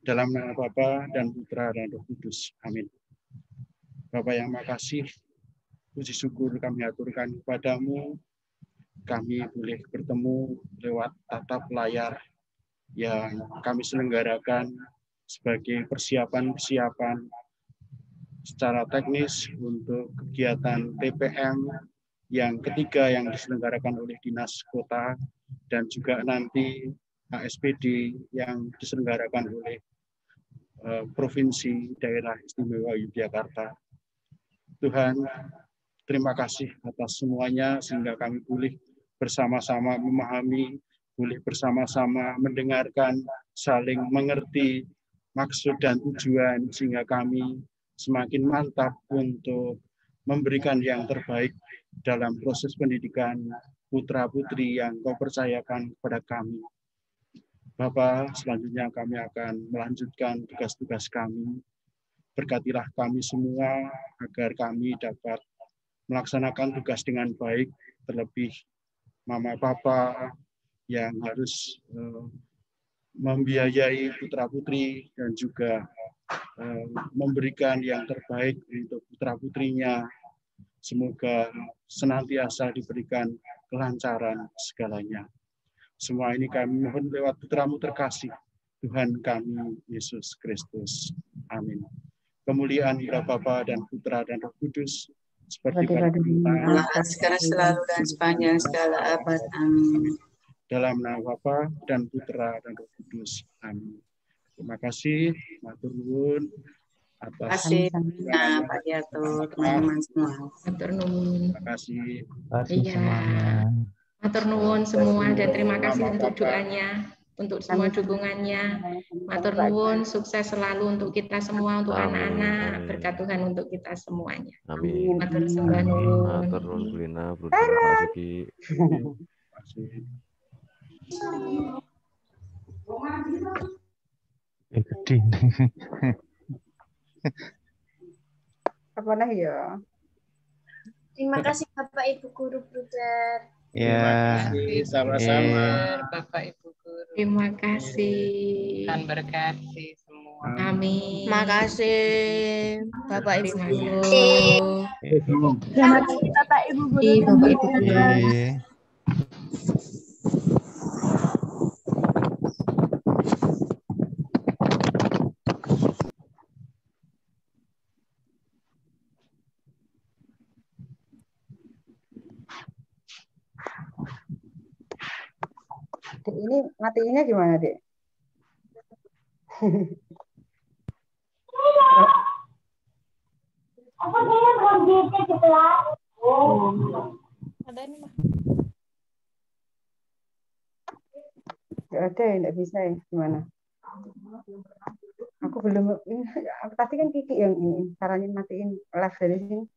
Speaker 1: Dalam nama Bapa dan Putra dan Roh Kudus. Amin. Bapa yang makasih, puji syukur kami aturkan kepadamu. Kami boleh bertemu lewat tatap layar yang kami selenggarakan sebagai persiapan-persiapan secara teknis untuk kegiatan TPM yang ketiga yang diselenggarakan oleh Dinas Kota dan juga nanti HSPD yang diselenggarakan oleh Provinsi Daerah Istimewa Yogyakarta. Tuhan, terima kasih atas semuanya sehingga kami boleh bersama-sama memahami, boleh bersama-sama mendengarkan, saling mengerti maksud dan tujuan sehingga kami semakin mantap untuk memberikan yang terbaik dalam proses pendidikan putra-putri yang Kau percayakan kepada kami. Bapak, selanjutnya kami akan melanjutkan tugas-tugas kami. Berkatilah kami semua agar kami dapat melaksanakan tugas dengan baik, terlebih Mama Papa yang harus membiayai putra-putri dan juga memberikan yang terbaik untuk putra-putrinya. Semoga senantiasa diberikan kelancaran segalanya. Semua ini kami mohon lewat Putra-Mu terkasih, Tuhan kami, Yesus Kristus. Amin. Kemuliaan kepada Bapa dan Putra dan Roh Kudus, seperti pada
Speaker 5: sekarang selalu dan sepanjang segala abad. Amin.
Speaker 1: Dalam nama Bapa dan Putra dan Roh Kudus. Amin. Terima kasih, matur nuwun atas
Speaker 5: Pak Yato, teman-teman semua.
Speaker 4: Matur nuwun.
Speaker 1: Terima kasih.
Speaker 4: Iya. Matur nuwun semua dan terima kasih untuk doanya, untuk semua dukungannya. Matur nuwun, sukses selalu untuk kita semua, untuk anak-anak. Berkat Tuhan untuk kita semuanya.
Speaker 6: Amin.
Speaker 4: Matur nuwun.
Speaker 6: Matur nuwun Bulina, Bruder Pak Suki.
Speaker 2: Gede.
Speaker 3: Apa nah ya?
Speaker 7: Terima kasih Bapak Ibu Guru Bruder.
Speaker 2: Ya,
Speaker 1: sama-sama.
Speaker 5: Bapak Ibu Guru.
Speaker 4: Terima kasih.
Speaker 5: Tuhan berkati semua.
Speaker 4: Amin.
Speaker 8: Terima kasih Bapak Ibu Guru.
Speaker 7: Terima kasih Bapak Ibu Guru.
Speaker 4: Bapak Ibu Guru.
Speaker 3: Dek, ini matiinnya gimana, Dek?
Speaker 7: Apa dia kondisi di kelas?
Speaker 8: Ada ini mah.
Speaker 3: Nggak ada, nggak bisa ya, gimana? Aku belum, aku tadi kan Kiki yang ini, caranya matiin live dari sini.